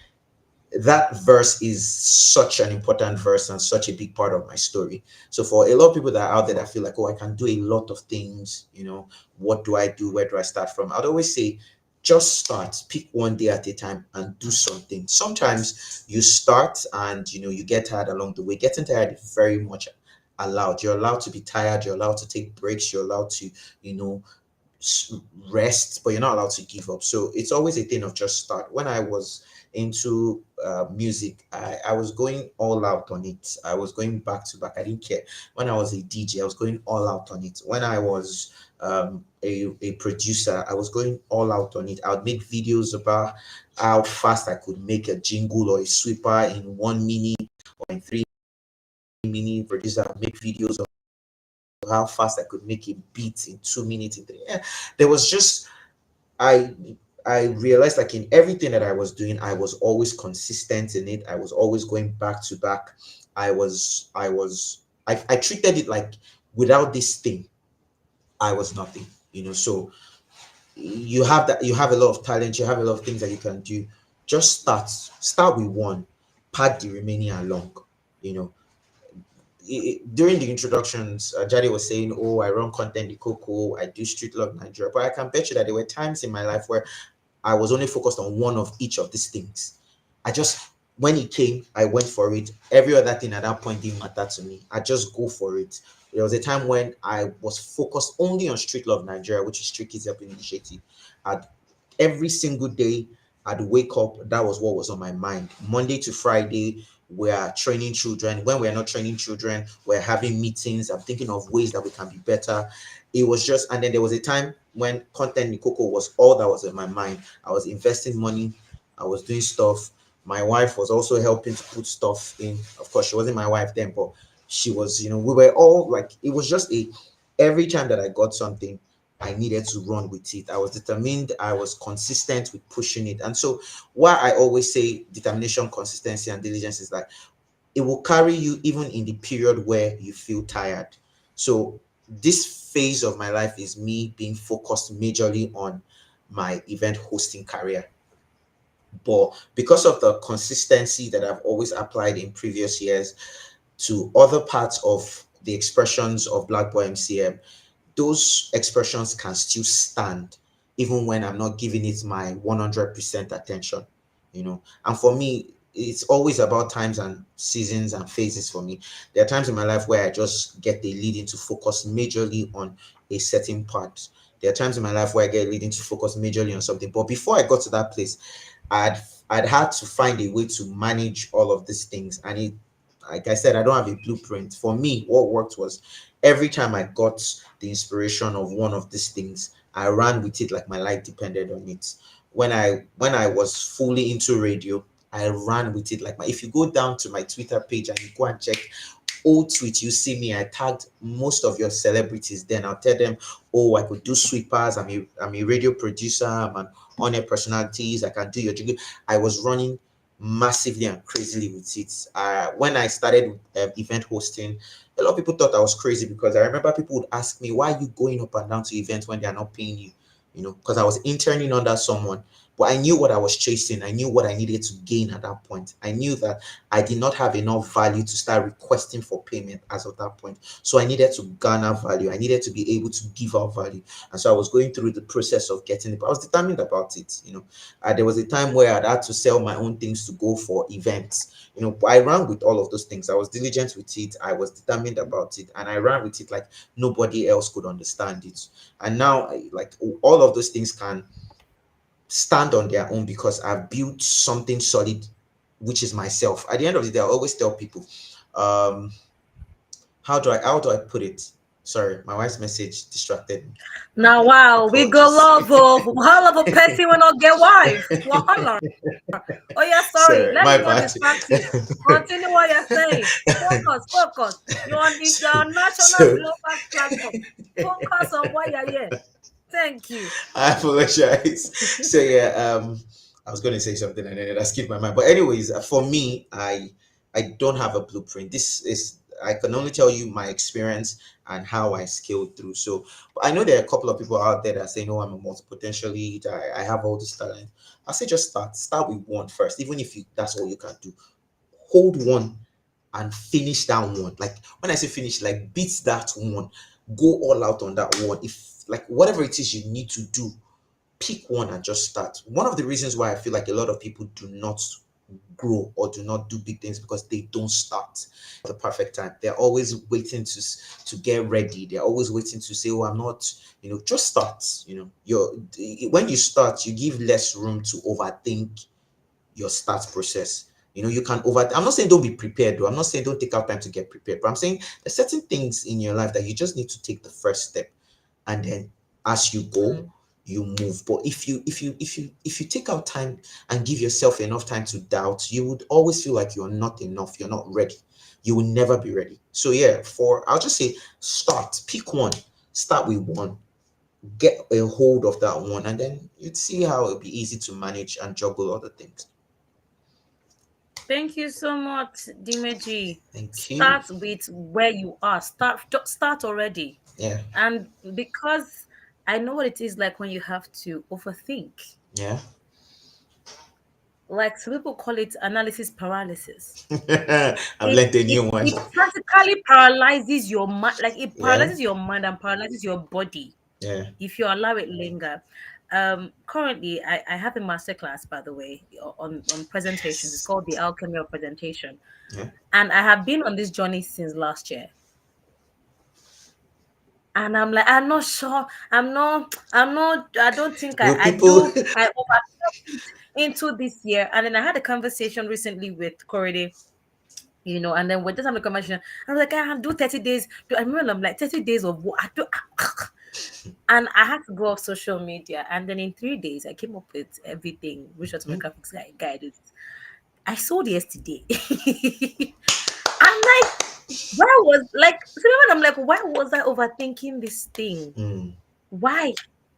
Speaker 2: that verse is such an important verse and such a big part of my story. So for a lot of people that are out there that feel like, oh, I can do a lot of things, what do I do? Where do I start from? I'd always say, just start, pick one day at a time and do something. Sometimes you start and you get tired along the way. Getting tired is very much allowed. You're allowed to be tired, you're allowed to take breaks, you're allowed to, you know, rest, but you're not allowed to give up. So it's always a thing of just start. When I was into music, I was going all out on it. I was going back to back. I didn't care. When I was a DJ, I was going all out on it. When I was a producer, I was going all out on it. I would make videos about how fast I could make a jingle or a sweeper in 1 minute or in 3 minutes. Producer, I would make videos of how fast I could make a beat in 2 minutes. Yeah, there was just I I realized like in everything that I was doing, I was always consistent in it. I was always going back to back. I treated it like without this thing, I was nothing. So you have a lot of talent, you have a lot of things that you can do. Just start with one, pack the remaining along. You know, during the introductions, Jade was saying, "Oh, I run content, the Coco, I do Street Love Nigeria." But I can bet you that there were times in my life where I was only focused on one of each of these things. I just, when it came, I went for it. Every other thing at that point didn't matter to me. I just go for it. There was a time when I was focused only on Street Love Nigeria, which is Street Kids Helping Initiative. I'd, every single day, I'd wake up. That was what was on my mind. Monday to Friday, we are training children. When we're not training children, we're having meetings. I'm thinking of ways that we can be better. It was just, and then there was a time when content Nikoko was all that was in my mind. I was investing money, I was doing stuff. My wife was also helping to put stuff in. Of course, she wasn't my wife then, but she was, we were all like, it was just every time that I got something, I needed to run with it. I was determined, I was consistent with pushing it. And so, why I always say determination, consistency, and diligence is that it will carry you even in the period where you feel tired. So, this phase of my life is me being focused majorly on my event hosting career. But because of the consistency that I've always applied in previous years to other parts of the expressions of Black Boy MCM, those expressions can still stand even when I'm not giving it my 100% attention. And for me, it's always about times and seasons and phases for me. There are times in my life where I just get the leading to focus majorly on a certain part. There are times in my life where I get leading to focus majorly on something. But before I got to that place, I'd I'd had to find a way to manage all of these things. And like I said, I don't have a blueprint. For me, what worked was every time I got the inspiration of one of these things, I ran with it like my life depended on it. When I was fully into radio, I ran with it like my if you go down to my Twitter page and you go and check old tweet, you see me, I tagged most of your celebrities. Then I'll tell them, oh, I could do sweepers, I'm a radio producer, I'm an on-air personalities, I can do your jingle. I was running massively and crazily with it. When I started event hosting, a lot of people thought I was crazy because I remember people would ask me, why are you going up and down to events when they're not paying you? Because I was interning under someone. But I knew what I was chasing. I knew what I needed to gain at that point. I knew that I did not have enough value to start requesting for payment as of that point. So I needed to garner value. I needed to be able to give out value. And so I was going through the process of getting it. But I was determined about it. There was a time where I'd had to sell my own things to go for events. I ran with all of those things. I was diligent with it. I was determined about it. And I ran with it like nobody else could understand it. And now, like all of those things can stand on their own because I've built something solid, which is myself. At the end of the day, I always tell people, um, how do I put it? Sorry, my wife's message distracted me.
Speaker 1: Now, wow, we go
Speaker 2: Apologies.
Speaker 1: love of wahala of a person will not get wife. Wahala. Oh yeah, sorry.
Speaker 2: Sorry,
Speaker 1: Let
Speaker 2: my
Speaker 1: me not
Speaker 2: bad.
Speaker 1: distract you. Continue what you're saying. Focus, focus. You're on this national
Speaker 2: So
Speaker 1: global platform. Focus on why you're here. Thank you.
Speaker 2: I apologize. So yeah, I was going to say something and then it skipped my mind. But anyways, for me, I don't have a blueprint. This is I can only tell you my experience and how I scaled through. So but I know there are a couple of people out there that say, "No, I'm a multi-potential lead. I have all this talent." I say just start with one first, even if that's all you can do. Hold one and finish that one. Like when I say finish, like beat that one, go all out on that one. If like whatever it is you need to do, pick one and just start. One of the reasons why I feel like a lot of people do not grow or do not do big things because they don't start at the perfect time. They're always waiting to get ready. They're always waiting to say, "Oh, I'm not." Just start. When you start, you give less room to overthink your start process. You can I'm not saying don't be prepared though. I'm not saying don't take out time to get prepared, but I'm saying there's certain things in your life that you just need to take the first step, and then as you go,
Speaker 1: Mm.
Speaker 2: you move. But if you take out time and give yourself enough time to doubt, you would always feel like you're not enough, you're not ready. You will never be ready. So yeah, I'll just say start, pick one, start with one, get a hold of that one, and then you'd see how it'll be easy to manage and juggle other things.
Speaker 1: Thank you so much, Dimeji.
Speaker 2: Thank you.
Speaker 1: Start with where you are. Start already.
Speaker 2: Yeah.
Speaker 1: And because I know what it is like when you have to overthink.
Speaker 2: Yeah.
Speaker 1: Like some people call it analysis paralysis.
Speaker 2: I've
Speaker 1: It
Speaker 2: learned a
Speaker 1: it
Speaker 2: new one.
Speaker 1: it practically paralyzes your mind, like it
Speaker 2: Yeah.
Speaker 1: paralyzes your mind and paralyzes your body
Speaker 2: Yeah.
Speaker 1: if you allow it linger. Currently I have a masterclass, by the way, on presentations. It's called the alchemy of presentation.
Speaker 2: Yeah.
Speaker 1: And I have been on this journey since last year. And I'm like, I'm not sure. I don't think
Speaker 2: Will
Speaker 1: I
Speaker 2: people
Speaker 1: do. I overstepped it into this year. And then I had a conversation recently with Corey, and then we're just having a conversation. I was like, I do 30 days. I remember I'm like 30 days of what I do. And I had to go off social media. And then in 3 days, I came up with everything, which was my graphics guide. I sold yesterday. I'm like, why was like, so when I'm like, why was I overthinking this thing?
Speaker 2: Mm,
Speaker 1: Why?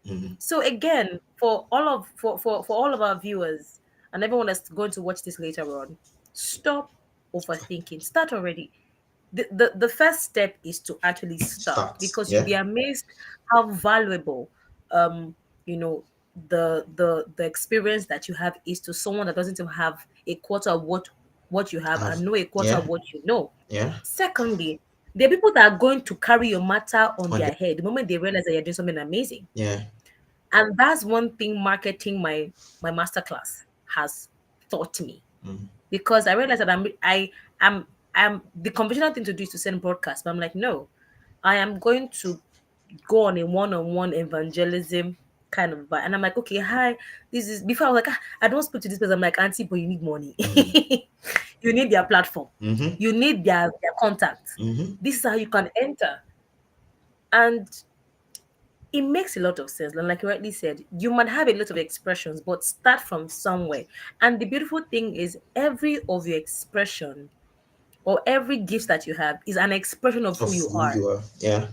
Speaker 2: mm.
Speaker 1: So again, for all of our viewers and everyone that's going to watch this later on, stop overthinking. Start already. The first step is to actually start,
Speaker 2: Start.
Speaker 1: because you'll
Speaker 2: Yeah.
Speaker 1: be amazed how valuable um you know the experience that you have is to someone that doesn't even have a quarter of what you have
Speaker 2: Have.
Speaker 1: and know a quarter
Speaker 2: Yeah.
Speaker 1: of what you know.
Speaker 2: Yeah.
Speaker 1: Secondly, there are people that are going to carry your matter on
Speaker 2: On the.
Speaker 1: their head the moment they realize that you're doing something amazing.
Speaker 2: Yeah.
Speaker 1: And that's one thing marketing my masterclass has taught me,
Speaker 2: Mm.
Speaker 1: because I realized that I'm the conventional thing to do is to send broadcast, but I'm like, no, I am going to go on a one-on-one evangelism kind of vibe. And I'm like, okay, hi, this is before I was like, I don't speak to this person. I'm like, auntie, but you need money.
Speaker 2: Mm.
Speaker 1: You need their platform,
Speaker 2: Mm-hmm.
Speaker 1: you need their contact.
Speaker 2: Mm-hmm.
Speaker 1: This is how you can enter. And it makes a lot of sense. And like you rightly said, you might have a lot of expressions, but start from somewhere. And the beautiful thing is every of your expression or every gift that you have is an expression of
Speaker 2: Of
Speaker 1: who you
Speaker 2: who
Speaker 1: are.
Speaker 2: you are. Yeah.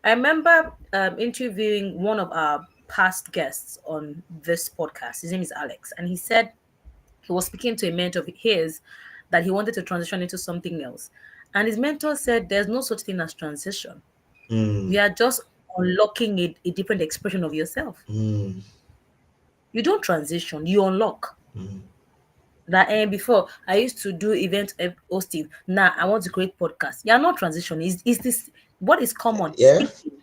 Speaker 1: I remember interviewing one of our past guests on this podcast. His name is Alex, and he said he was speaking to a mentor of his that he wanted to transition into something else. And his mentor said, there's no such thing as transition.
Speaker 2: Mm.
Speaker 1: You are just unlocking a different expression of yourself.
Speaker 2: Mm.
Speaker 1: You don't transition, you unlock.
Speaker 2: Mm.
Speaker 1: That and before I used to do event hosting. Now I want to create podcast. You're not transition. Is this what is common?
Speaker 2: Yeah.
Speaker 1: Speaking.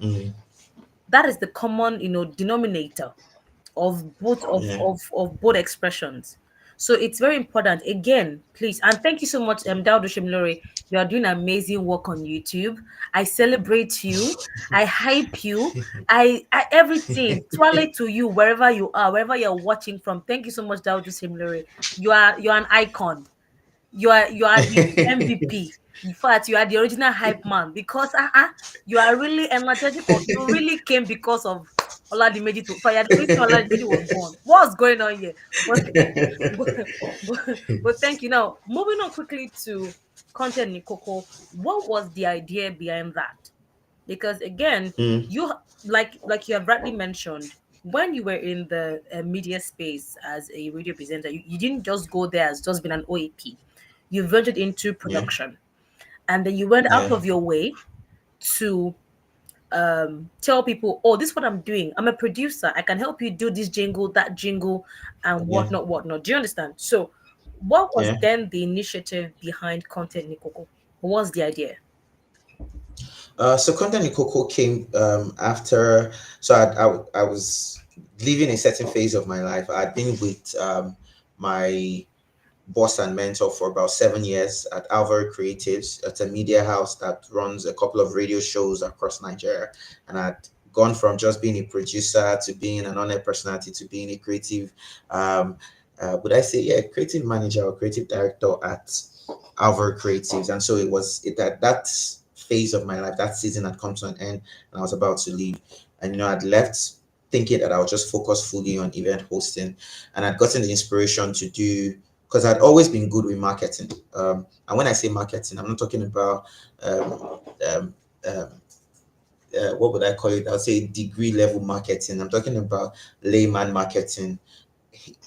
Speaker 2: Mm.
Speaker 1: That is the common, denominator of both
Speaker 2: Yeah.
Speaker 1: of both expressions. So it's very important. Again, please, and thank you so much, Daudu Shimlori. You are doing amazing work on YouTube. I celebrate you. I hype you. I everything. Twirly to you wherever you are, wherever you're watching from. Thank you so much, Daudu Shimlori. You're an icon. You are the MVP. In fact, you are the original hype man, because you are really energetic. Or you really came because of Oládiméjì to fire. The reason Oládiméjì was born. What's going on here? But, but, but thank you. Now, moving on quickly to content Nikoko. What was the idea behind that? Because again,
Speaker 2: Mm.
Speaker 1: you like you have rightly mentioned, when you were in the media space as a radio presenter, you didn't just go there as just being an OAP. You ventured into
Speaker 2: Yeah.
Speaker 1: production, and then you went out
Speaker 2: Yeah.
Speaker 1: of your way to tell people, oh, this is what I'm doing. I'm a producer. I can help you do this jingle, that jingle, and
Speaker 2: Yeah.
Speaker 1: whatnot. Do you understand? So what was
Speaker 2: Yeah.
Speaker 1: then the initiative behind content Nikoko? What was the idea?
Speaker 2: So Content in Coco came after. So I was living a certain phase of my life. I'd been with my boss and mentor for about 7 years at Alvaro Creatives. It's a media house that runs a couple of radio shows across Nigeria. And I'd gone from just being a producer to being an on-air personality to being a creative, would I say, yeah, creative manager or creative director at Alvaro Creatives. And so it was that phase of my life, that season had come to an end, and I was about to leave. And I'd left thinking that I would just focus fully on event hosting, and I'd gotten the inspiration to do, because I'd always been good with marketing. And when I say marketing, I'm not talking about um, um, um, what would I call it? I'll say degree level marketing. I'm talking about layman marketing,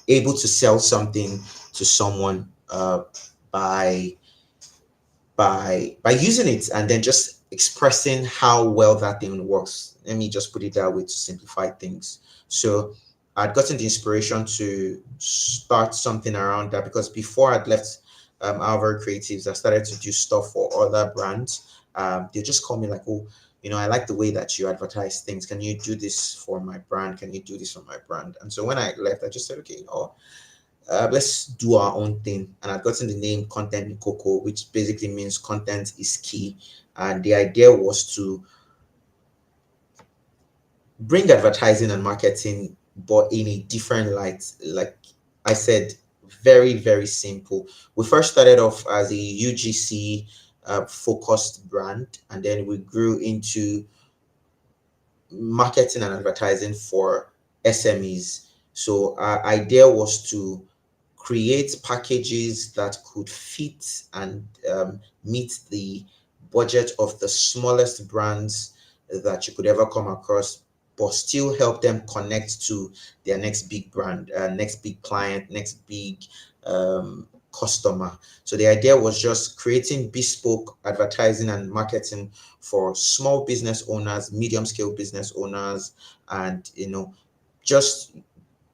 Speaker 2: able to sell something to someone by by using it and then just expressing how well that thing works. Let me just put it that way to simplify things. So I'd gotten the inspiration to start something around that, because before I'd left Alvar Creatives, I started to do stuff for other brands. They just call me like, oh, I like the way that you advertise things. Can you do this for my brand? Can you do this for my brand? And so when I left, I just said, okay, let's do our own thing. And I've gotten the name Content in Coco, which basically means content is key. And the idea was to bring advertising and marketing, but in a different light. Like I said, very, very simple. We first started off as a UGC focused brand, and then we grew into marketing and advertising for SMEs. So our idea was to create packages that could fit and meet the budget of the smallest brands that you could ever come across, but still help them connect to their next big brand, next big client, next big customer. So the idea was just creating bespoke advertising and marketing for small business owners, medium scale business owners, and just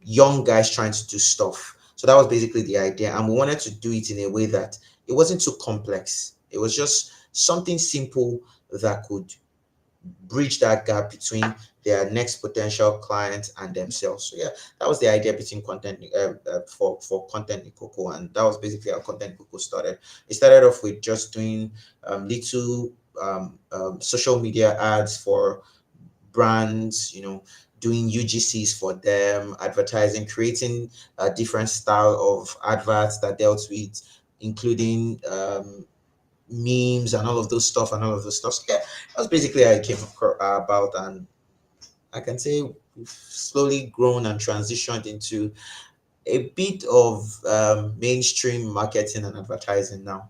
Speaker 2: young guys trying to do stuff. So that was basically the idea. And we wanted to do it in a way that it wasn't too complex. It was just something simple that could bridge that gap between their next potential client and themselves. So yeah, that was the idea between content for Content Nikoko, and that was basically how Content Nikoko started. It started off with just doing little social media ads for brands, doing UGCs for them, advertising, creating a different style of adverts that dealt with, including memes and all of those stuff and all of those stuff. So yeah, that's basically how it came about, and I can say we've slowly grown and transitioned into a bit of mainstream marketing and advertising now.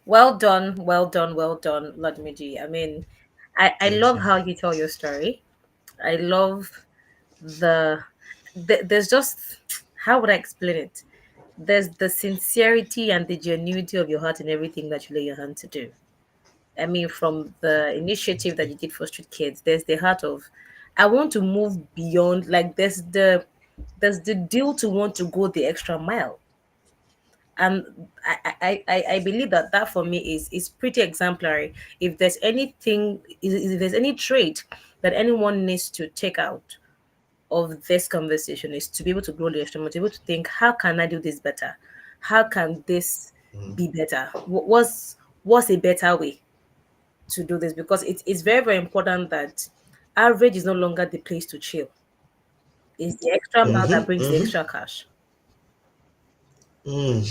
Speaker 1: Well done, well done, well done, Oládiméjì. I mean, I
Speaker 2: Thank
Speaker 1: love
Speaker 2: you.
Speaker 1: how you tell your story. I love the, there's just, how would I explain it? There's the sincerity and the genuinity of your heart in everything that you lay your hand to do. I mean, from the initiative that you did for street kids, there's the heart of, I want to move beyond. Like there's the deal to want to go the extra mile, and I believe that that for me is pretty exemplary. If there's anything, if there's any trait that anyone needs to take out of this conversation, is to be able to grow the extra mile, to be able to think, how can I do this better? How can this
Speaker 2: Mm.
Speaker 1: be better? What's a better way to do this? Because it's very, very important that average is no longer the place to chill. It's the extra mile that
Speaker 2: Mm-hmm,
Speaker 1: brings the
Speaker 2: mm-hmm.
Speaker 1: extra cash.
Speaker 2: Mm.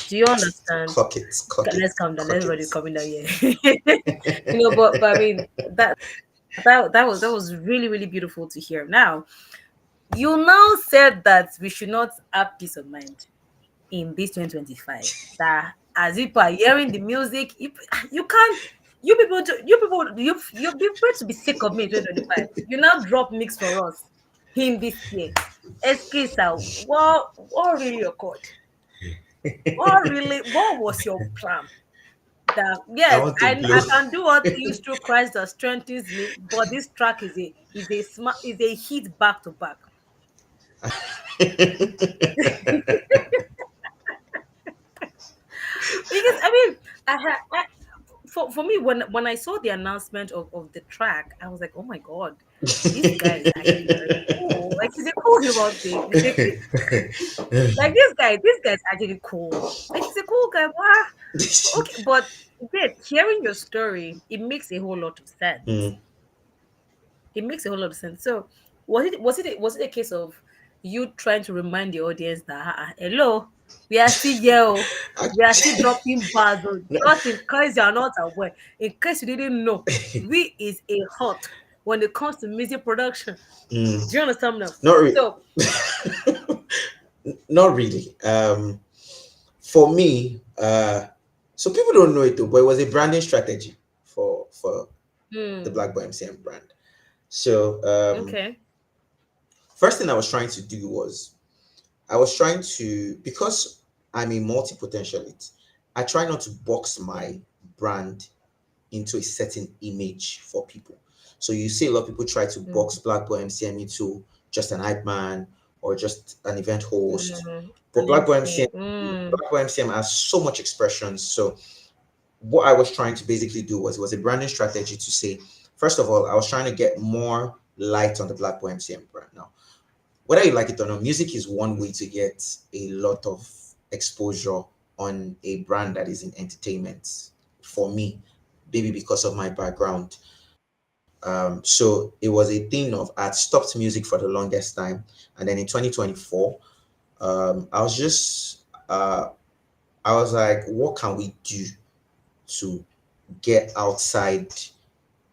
Speaker 1: Do you understand?
Speaker 2: Clock it, clock
Speaker 1: Okay,
Speaker 2: it,
Speaker 1: let's calm down.
Speaker 2: clock it.
Speaker 1: Everybody's coming down here. But I mean that was really, really beautiful to hear. Now, you now said that we should not have peace of mind in this 2025. That as people are hearing the music, you can't. You be afraid to be sick of me in 2025. You now drop mix for us in this year. Excuse sir, what really occurred? What was your plan? That
Speaker 2: I
Speaker 1: yes,
Speaker 2: want to
Speaker 1: I
Speaker 2: blow.
Speaker 1: can do all things through Christ that strengthens me. But this track is a hit back to back. Because I mean, for me, when I saw the announcement of the track, I was like, oh my god, this guy is actually very cool. Like he's a cool human being. Like this guy's actually cool. Like he's a cool guy. Wow. Okay, but again, hearing your story, it makes a whole lot of sense.
Speaker 2: Mm.
Speaker 1: It makes a whole lot of sense. So, was it a case of you trying to remind the audience that hello, we are still here, oh, we are still dropping bars, oh, just in case you are not aware, in case you didn't know, we is a hot when it comes to music production. Do
Speaker 2: Mm.
Speaker 1: you understand now?
Speaker 2: Not really.
Speaker 1: So,
Speaker 2: Not really. For me, so people don't know it though, but it was a branding strategy for the
Speaker 1: hmm,
Speaker 2: Black Boy MCM brand. So
Speaker 1: okay,
Speaker 2: first thing I was trying to do was I was trying to, because I'm a multi-potentialite, I try not to box my brand into a certain image for people. So you see a lot of people try to box
Speaker 1: mm,
Speaker 2: Black Boy MCM into just an hype man or just an event host. But
Speaker 1: an MC,
Speaker 2: Black Boy MCM has so much expression. So what I was trying to basically do was, it was a branding strategy to say, first of all, I was trying to get more light on the Black Boy MCM brand. Now, whether you like it or not, music is one way to get a lot of exposure on a brand that is in entertainment. For me, maybe because of my background. So it was a thing of, I had stopped music for the longest time, and then in 2024, I was just I was like, what can we do to get outside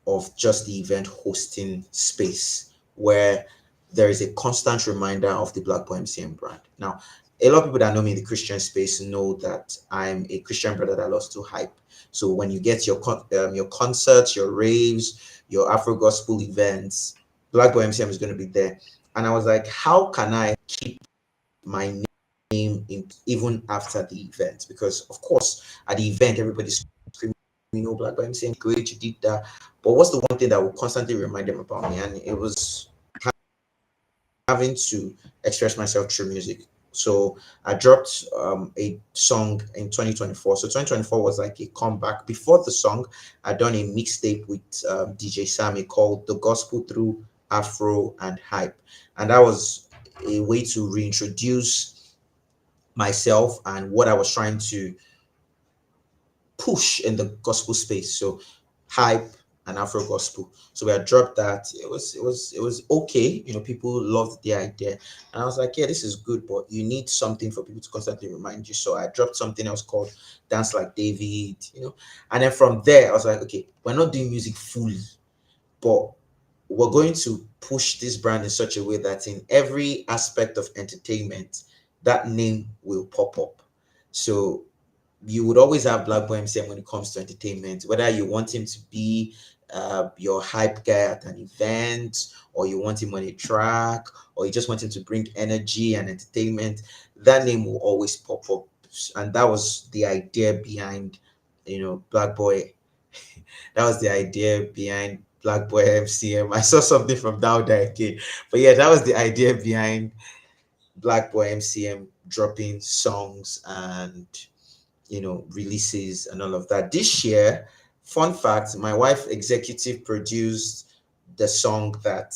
Speaker 2: of just the event hosting space? where there is a constant reminder of the Black Boy MCM brand. Now, a lot of people that know me in the Christian space know that I'm a Christian brother that loves to hype. So when you get your concerts, your raves, your Afro gospel events, Black Boy MCM is going to be there. And I was like, how can I keep my name in even after the event? Because of course, at the event, everybody's screaming, Black Boy MCM, great, you did that. But what's the one thing that will constantly remind them about me? And it was having to express myself through music. So I dropped a song in 2024. So 2024 was like a comeback. Before the song, I'd done a mixtape with DJ Sammy called The Gospel Through Afro and Hype. And that was a way to reintroduce myself and what I was trying to push in the gospel space. So hype and Afro gospel. So we had dropped that. It was okay. People loved the idea. And I was like, yeah, this is good, but you need something for people to constantly remind you. So I dropped something else called Dance Like David. And then from there, I was like, okay, we're not doing music fully, but we're going to push this brand in such a way that in every aspect of entertainment, that name will pop up. So you would always have Black Boy MCM when it comes to entertainment, whether you want him to be your hype guy at an event, or you want him on a track, or you just want him to bring energy and entertainment. That name will always pop up. And that was the idea behind, Black Boy. That was the idea behind Black Boy MCM. I saw something from Dauda again. But yeah, that was the idea behind Black Boy MCM dropping songs and releases and all of that. This year, fun fact, my wife executive produced the song that,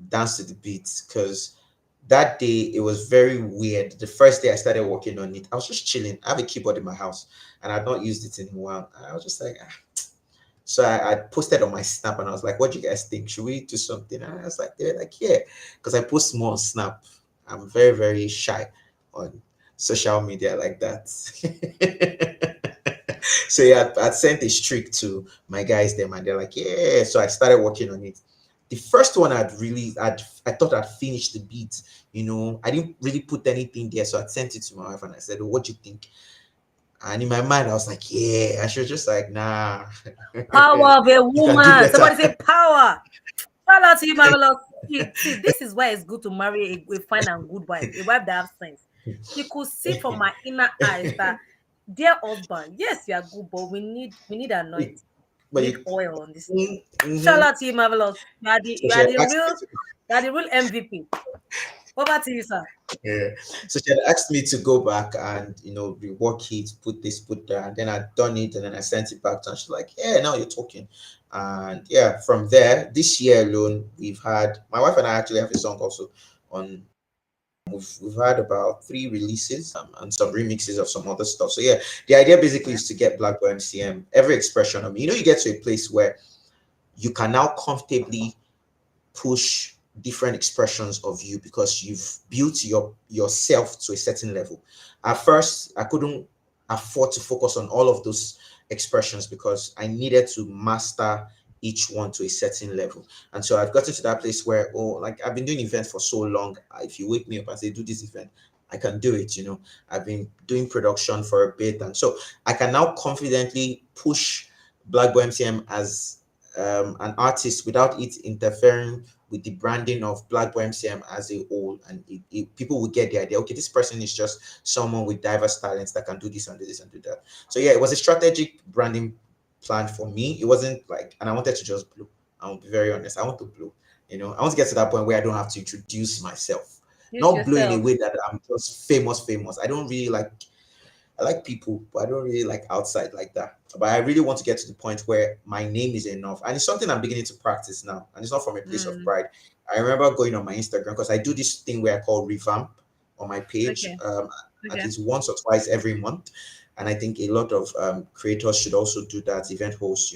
Speaker 2: Dance to the Beat, because that day it was very weird. The first day I started working on it, I was just chilling. I have a keyboard in my house and I'd not used it in a while. I was just like, So I posted on my Snap and I was like, what do you guys think? Should we do something? And I was like, they're like, yeah, because I post more on Snap. I'm very, very shy on social media like that. So yeah, I'd sent a streak to my guys them and they're like, yeah. So I started working on it. The first one I thought I'd finished the beat. I didn't really put anything there. So I sent it to my wife and I said, oh, what do you think? And in my mind, I was like, yeah. And she was just like, nah.
Speaker 1: Power of a
Speaker 2: You can do
Speaker 1: woman.
Speaker 2: better.
Speaker 1: Somebody say power. Shout out to you, marvelous. See, this is why it's good to marry a fine and good wife, a wife that has sense. She could see from my inner eyes that, dear husband, yes, you are good, but we need anointing. We
Speaker 2: But
Speaker 1: need
Speaker 2: you,
Speaker 1: oil on this thing. Shout
Speaker 2: mm-hmm.
Speaker 1: out to you, marvelous. You are the
Speaker 2: So
Speaker 1: you
Speaker 2: she
Speaker 1: are
Speaker 2: had
Speaker 1: the
Speaker 2: asked me
Speaker 1: real
Speaker 2: to,
Speaker 1: you are the real MVP. Over to you, sir.
Speaker 2: yeah. So she had asked me to go back and rework it, put this, put that, and then I'd done it, and then I sent it back to her. And she's like, yeah, now you're talking. And yeah, from there, this year alone, we've had my wife and I actually have a song also on. We've had about 3 releases and some remixes of some other stuff. So yeah, the idea basically
Speaker 1: Yeah.
Speaker 2: is to get Black Boy MCM every expression of me. You get to a place where you can now comfortably push different expressions of you because you've built yourself to a certain level. At first, I couldn't afford to focus on all of those expressions because I needed to master each one to a certain level. And so I've gotten to that place where, like I've been doing events for so long. If you wake me up and say, do this event, I can do it. I've been doing production for a bit. And so I can now confidently push Black Boy MCM as an artist without it interfering with the branding of Black Boy MCM as a whole. And people will get the idea, okay, this person is just someone with diverse talents that can do this and do this and do that. So yeah, it was a strategic branding plan for me. It wasn't like, and I wanted to just blow. I'll be very honest. I want to blow. I want to get to that point where I don't have to introduce myself.
Speaker 1: Use
Speaker 2: Not blow in a
Speaker 1: yourself.
Speaker 2: way that I'm just famous. I don't really like I like people, but I don't really like outside like that. But I really want to get to the point where my name is enough. And it's something I'm beginning to practice now. And it's not from a place of
Speaker 1: Mm,
Speaker 2: pride. I remember going on my Instagram because I do this thing where I call revamp on my page
Speaker 1: okay.
Speaker 2: at
Speaker 1: Okay.
Speaker 2: least once or twice every month. And I think a lot of creators should also do that, event hosts.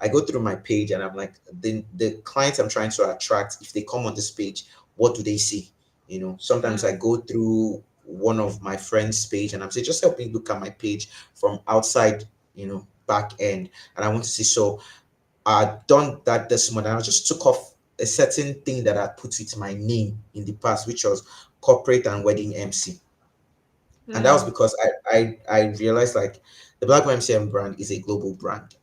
Speaker 2: I go through my page and I'm like, the clients I'm trying to attract, if they come on this page, what do they see? Sometimes I
Speaker 1: Mm,
Speaker 2: go through one of my friends' page and I'm saying, just help me look at my page from outside, back end. And I want to see. So I've done that this month and I just took off a certain thing that I put with my name in the past, which was corporate and wedding MC. And that was
Speaker 1: Hmm.
Speaker 2: because I realized like the Black MCM brand is a global brand.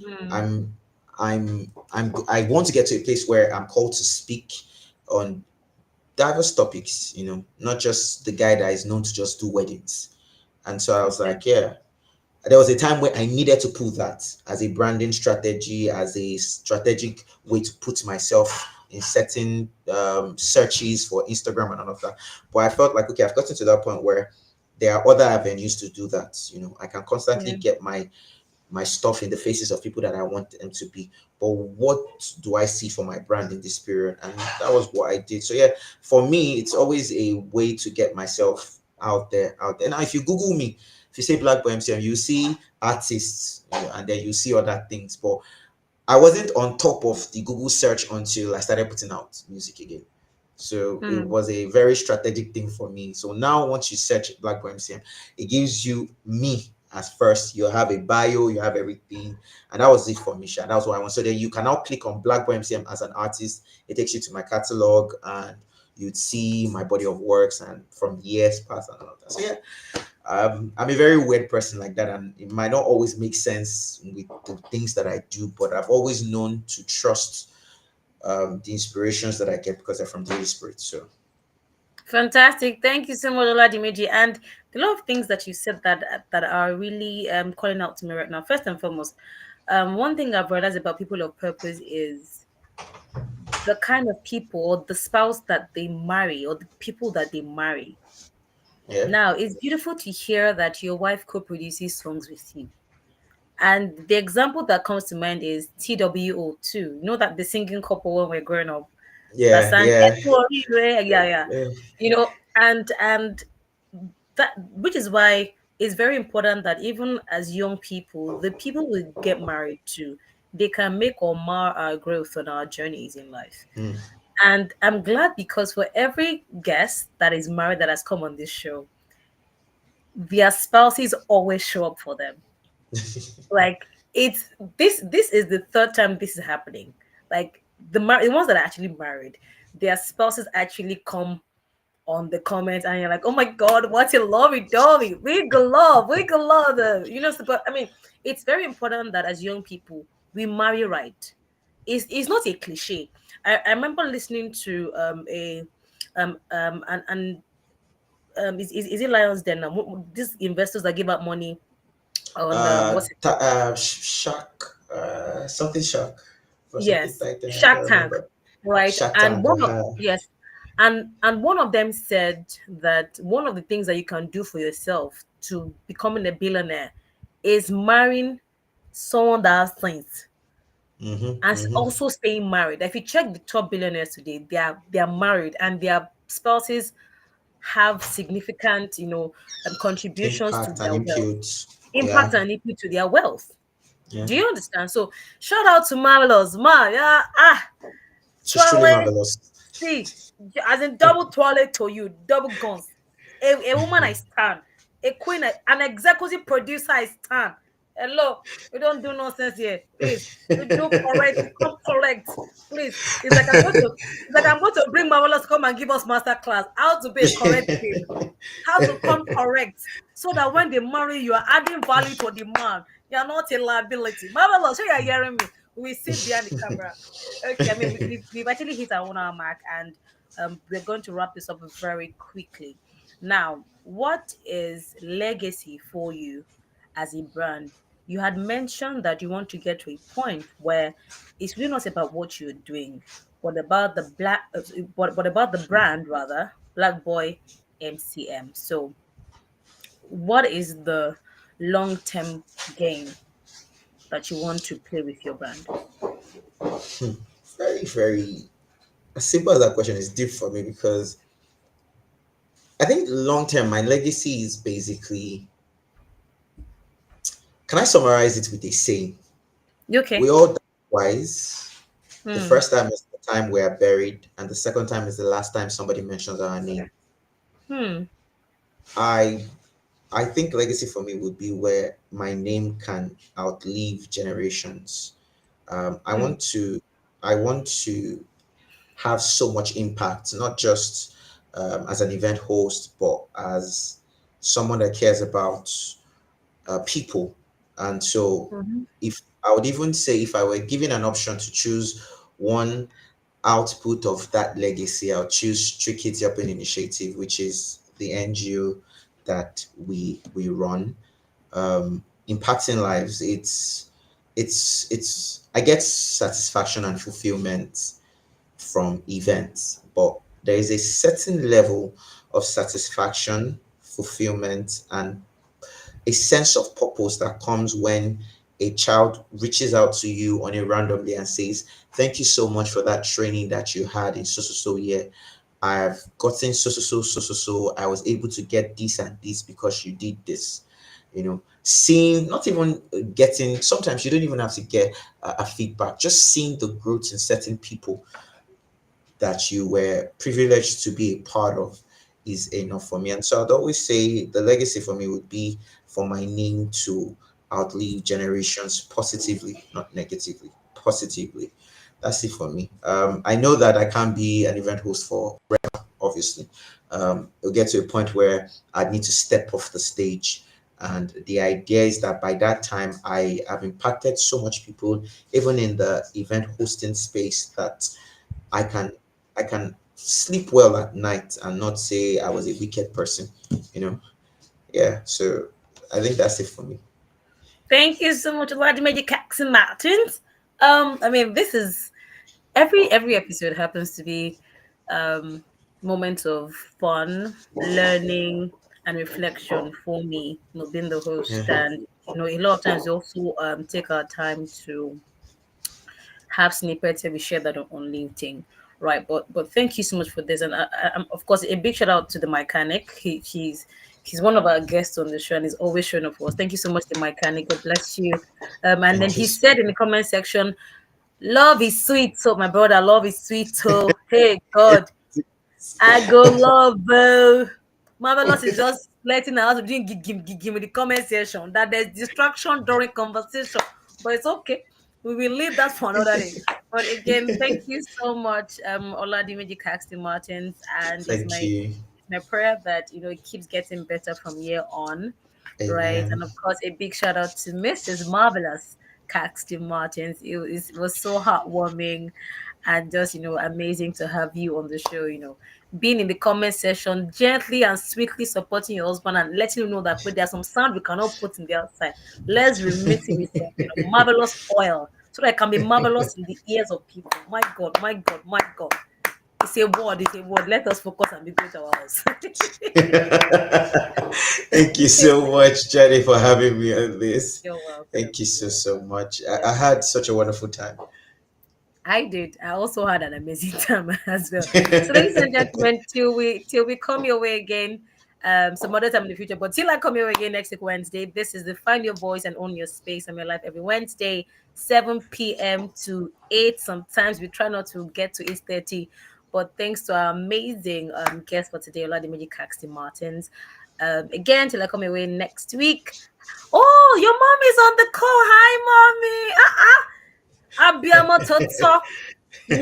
Speaker 1: Hmm.
Speaker 2: I'm I want to get to a place where I'm called to speak on diverse topics, not just the guy that is known to just do weddings. And so I was
Speaker 1: Okay.
Speaker 2: like, yeah, there was a time where I needed to pull that as a branding strategy, as a strategic way to put myself in certain searches for Instagram and all of that. But I felt like, okay, I've gotten to that point where there are other avenues to do that. I can constantly
Speaker 1: Yeah.
Speaker 2: get my stuff in the faces of people that I want them to be. But what do I see for my brand in this period? And that was what I did. So yeah, for me, it's always a way to get myself out there. Now, if you Google me, if you say Black Boy MCM, you see artists, and then you see other things. But I wasn't on top of the Google search until I started putting out music again. So it
Speaker 1: Hmm.
Speaker 2: was a very strategic thing for me. So now once you search Black Boy MCM, it gives you me as first. You have a bio, you have everything. And that was it for me, Sha. That was what I want. So then you can now click on Black Boy MCM as an artist. It takes you to my catalog and you'd see my body of works and from years past and all of that. So yeah, I'm a very weird person like that, and it might not always make sense with the things that I do, but I've always known to trust the inspirations that I get because they're from the Holy Spirit. So,
Speaker 1: Fantastic. Thank you so much, Oládiméjì. And a lot of things that you said that are really calling out to me right now. First and foremost, one thing I've realized about people of purpose is the kind of people or the spouse that they marry or the people that they marry.
Speaker 2: yeah,
Speaker 1: Now, it's beautiful to hear that your wife co-produces songs with you. And the example that comes to mind is TWO2. You know that the singing couple when we're growing up that
Speaker 2: yeah,
Speaker 1: sang
Speaker 2: yeah,
Speaker 1: yeah, yeah.
Speaker 2: yeah.
Speaker 1: And that which is why it's very important that even as young people, the people we get married to, they can make or mar our growth on our journeys in life.
Speaker 2: Mm.
Speaker 1: And I'm glad because for every guest that is married that has come on this show, their spouses always show up for them. Like it's this is the third time this is happening. Like the ones that are actually married, their spouses actually come on the comments and you're like, oh my god, what a lovey dovey, we could love them. But I mean, it's very important that as young people we marry right. It's not a cliche. I remember listening to and is it Lions Den now? These investors that give out money on what's it called?
Speaker 2: Shark, something Shark, or something
Speaker 1: Yes,
Speaker 2: like that. I
Speaker 1: Shark
Speaker 2: don't
Speaker 1: Tank,
Speaker 2: remember.
Speaker 1: right?
Speaker 2: Shark
Speaker 1: And
Speaker 2: Tank.
Speaker 1: one of yes, and one of them said that one of the things that you can do for yourself to becoming a billionaire is marrying someone that has things
Speaker 2: Mm-hmm,
Speaker 1: and
Speaker 2: mm-hmm.
Speaker 1: also staying married. If you check the top billionaires today, they are married and their spouses have significant, contributions to
Speaker 2: Impact and
Speaker 1: their wealth,
Speaker 2: impute.
Speaker 1: impact
Speaker 2: Yeah,
Speaker 1: and input to their wealth.
Speaker 2: yeah.
Speaker 1: Do you understand? So shout out to Marvelous Ma, yeah,
Speaker 2: She's truly
Speaker 1: twirling.
Speaker 2: marvelous.
Speaker 1: See, as in double toilet to you, double guns. A woman I stand, a queen, an executive producer I stand. Hello, we don't do nonsense here, please. We do correct, we come correct, please. It's like I'm going to bring Marvelous to come and give us master class how to be a correct babe, how to come correct, so that when they marry you are adding value to the man. You are not a liability. Marvelous, so you are hearing me. We sit behind the camera. Okay, I mean, we've actually hit our 1 hour mark and we're going to wrap this up very quickly. Now, what is legacy for you as a brand? You had mentioned that you want to get to a point where it's really not about what you're doing, but about the but about the brand rather, Black Boy MCM. So, what is the long term game that you want to play with your brand?
Speaker 2: Very, very as simple as that question is deep for me because I think long term, my legacy is basically, can I summarize it with a saying?
Speaker 1: You
Speaker 2: We
Speaker 1: okay?
Speaker 2: all die twice. The
Speaker 1: Hmm.
Speaker 2: first time is the time we are buried, and the second time is the last time somebody mentions our name.
Speaker 1: Hmm.
Speaker 2: I I think legacy for me would be where my name can outlive generations. I
Speaker 1: Hmm.
Speaker 2: want to. I want to have so much impact, not just as an event host, but as someone that cares about people. And so,
Speaker 1: Mm-hmm.
Speaker 2: if I would even say, if I were given an option to choose one output of that legacy, I'll choose Street Kids Open Initiative, which is the NGO that we run, impacting lives. It's I get satisfaction and fulfillment from events, but there is a certain level of satisfaction, fulfillment, and a sense of purpose that comes when a child reaches out to you on a random day and says, "Thank you so much for that training that you had in so so so year. I've gotten so so so so so so. I was able to get this and this because you did this." Seeing, not even getting, sometimes you don't even have to get a feedback, just seeing the growth in certain people that you were privileged to be a part of is enough for me. And so I'd always say the legacy for me would be for my name to outlive generations positively, not negatively, positively. That's it for me. I know that I can't be an event host for obviously. It'll get to a point where I need to step off the stage. And the idea is that by that time, I have impacted so much people, even in the event hosting space, that I can I can sleep well at night and not say I was a wicked person, you know. Yeah, so I think that's it for me.
Speaker 1: Thank you so much, Oládiméjì Caxton-Martins. I mean, this is every episode happens to be um moments of fun, learning, and reflection for me, being the host.
Speaker 2: Yeah.
Speaker 1: And a lot of times we also take our time to have snippets and we share that on LinkedIn, right? But thank you so much for this, and of course a big shout out to the mechanic. He's one of our guests on the show and he's always showing up for us. Thank you so much, the mechanic. God bless you. And then
Speaker 2: Thank you.
Speaker 1: he said in the comment section, "Love is sweet, so my brother, love is sweet, so hey God, I go love." Marvelous is just letting us doing gig in the comment section that there's distraction during conversation, but it's okay. We will leave that for another day. But again, thank you so much, Oládiméjì Caxton-Martins, and
Speaker 2: Thank you.
Speaker 1: it's my prayer that it keeps getting better from here on, right? And
Speaker 2: Amen.
Speaker 1: of course, a big shout out to Mrs. Marvelous Caxton-Martins. It was so heartwarming and just amazing to have you on the show. Being in the comment section, gently and sweetly supporting your husband and letting him know that but there's some sound we cannot put in the outside. Let's remix it with some marvelous oil so that it can be marvelous in the ears of people. My God, my God, my God. It's a word, it's a word. Let us focus and be great to our house.
Speaker 2: Thank you so much, Jenny, for having me on this.
Speaker 1: You're welcome.
Speaker 2: Thank you so,
Speaker 1: You're
Speaker 2: so much. I
Speaker 1: welcome.
Speaker 2: had such a wonderful time.
Speaker 1: I did. I also had an amazing time as well. So, ladies and gentlemen, till we come your way again, some other time in the future. But till I come your way again next week Wednesday, this is the Find Your Voice and Own Your Space and Your Life every Wednesday, 7 p.m. to 8. Sometimes we try not to get to 8:30, but thanks to our amazing guest for today, Oládiméjì Caxton-Martins. Again, till I come your way next week. Oh, your mom is on the call. Hi, mommy. Abiyamo Toto,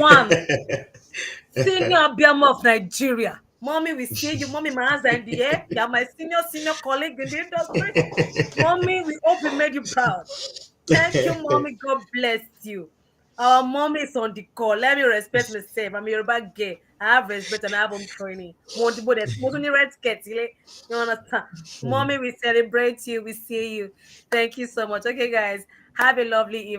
Speaker 1: one senior Abiyamo of Nigeria. Mommy, we see you. Mommy, my hands are in the air. You are my senior colleague in the industry. Mommy, we hope we made you proud. Thank you, mommy. God bless you. Our mommy is on the call. Let me respect myself. I'm a Yoruba gay. I have respect and I have home training. Most only red skirt, you understand? Mommy, we celebrate you. We see you. Thank you so much. Okay, guys, have a lovely evening.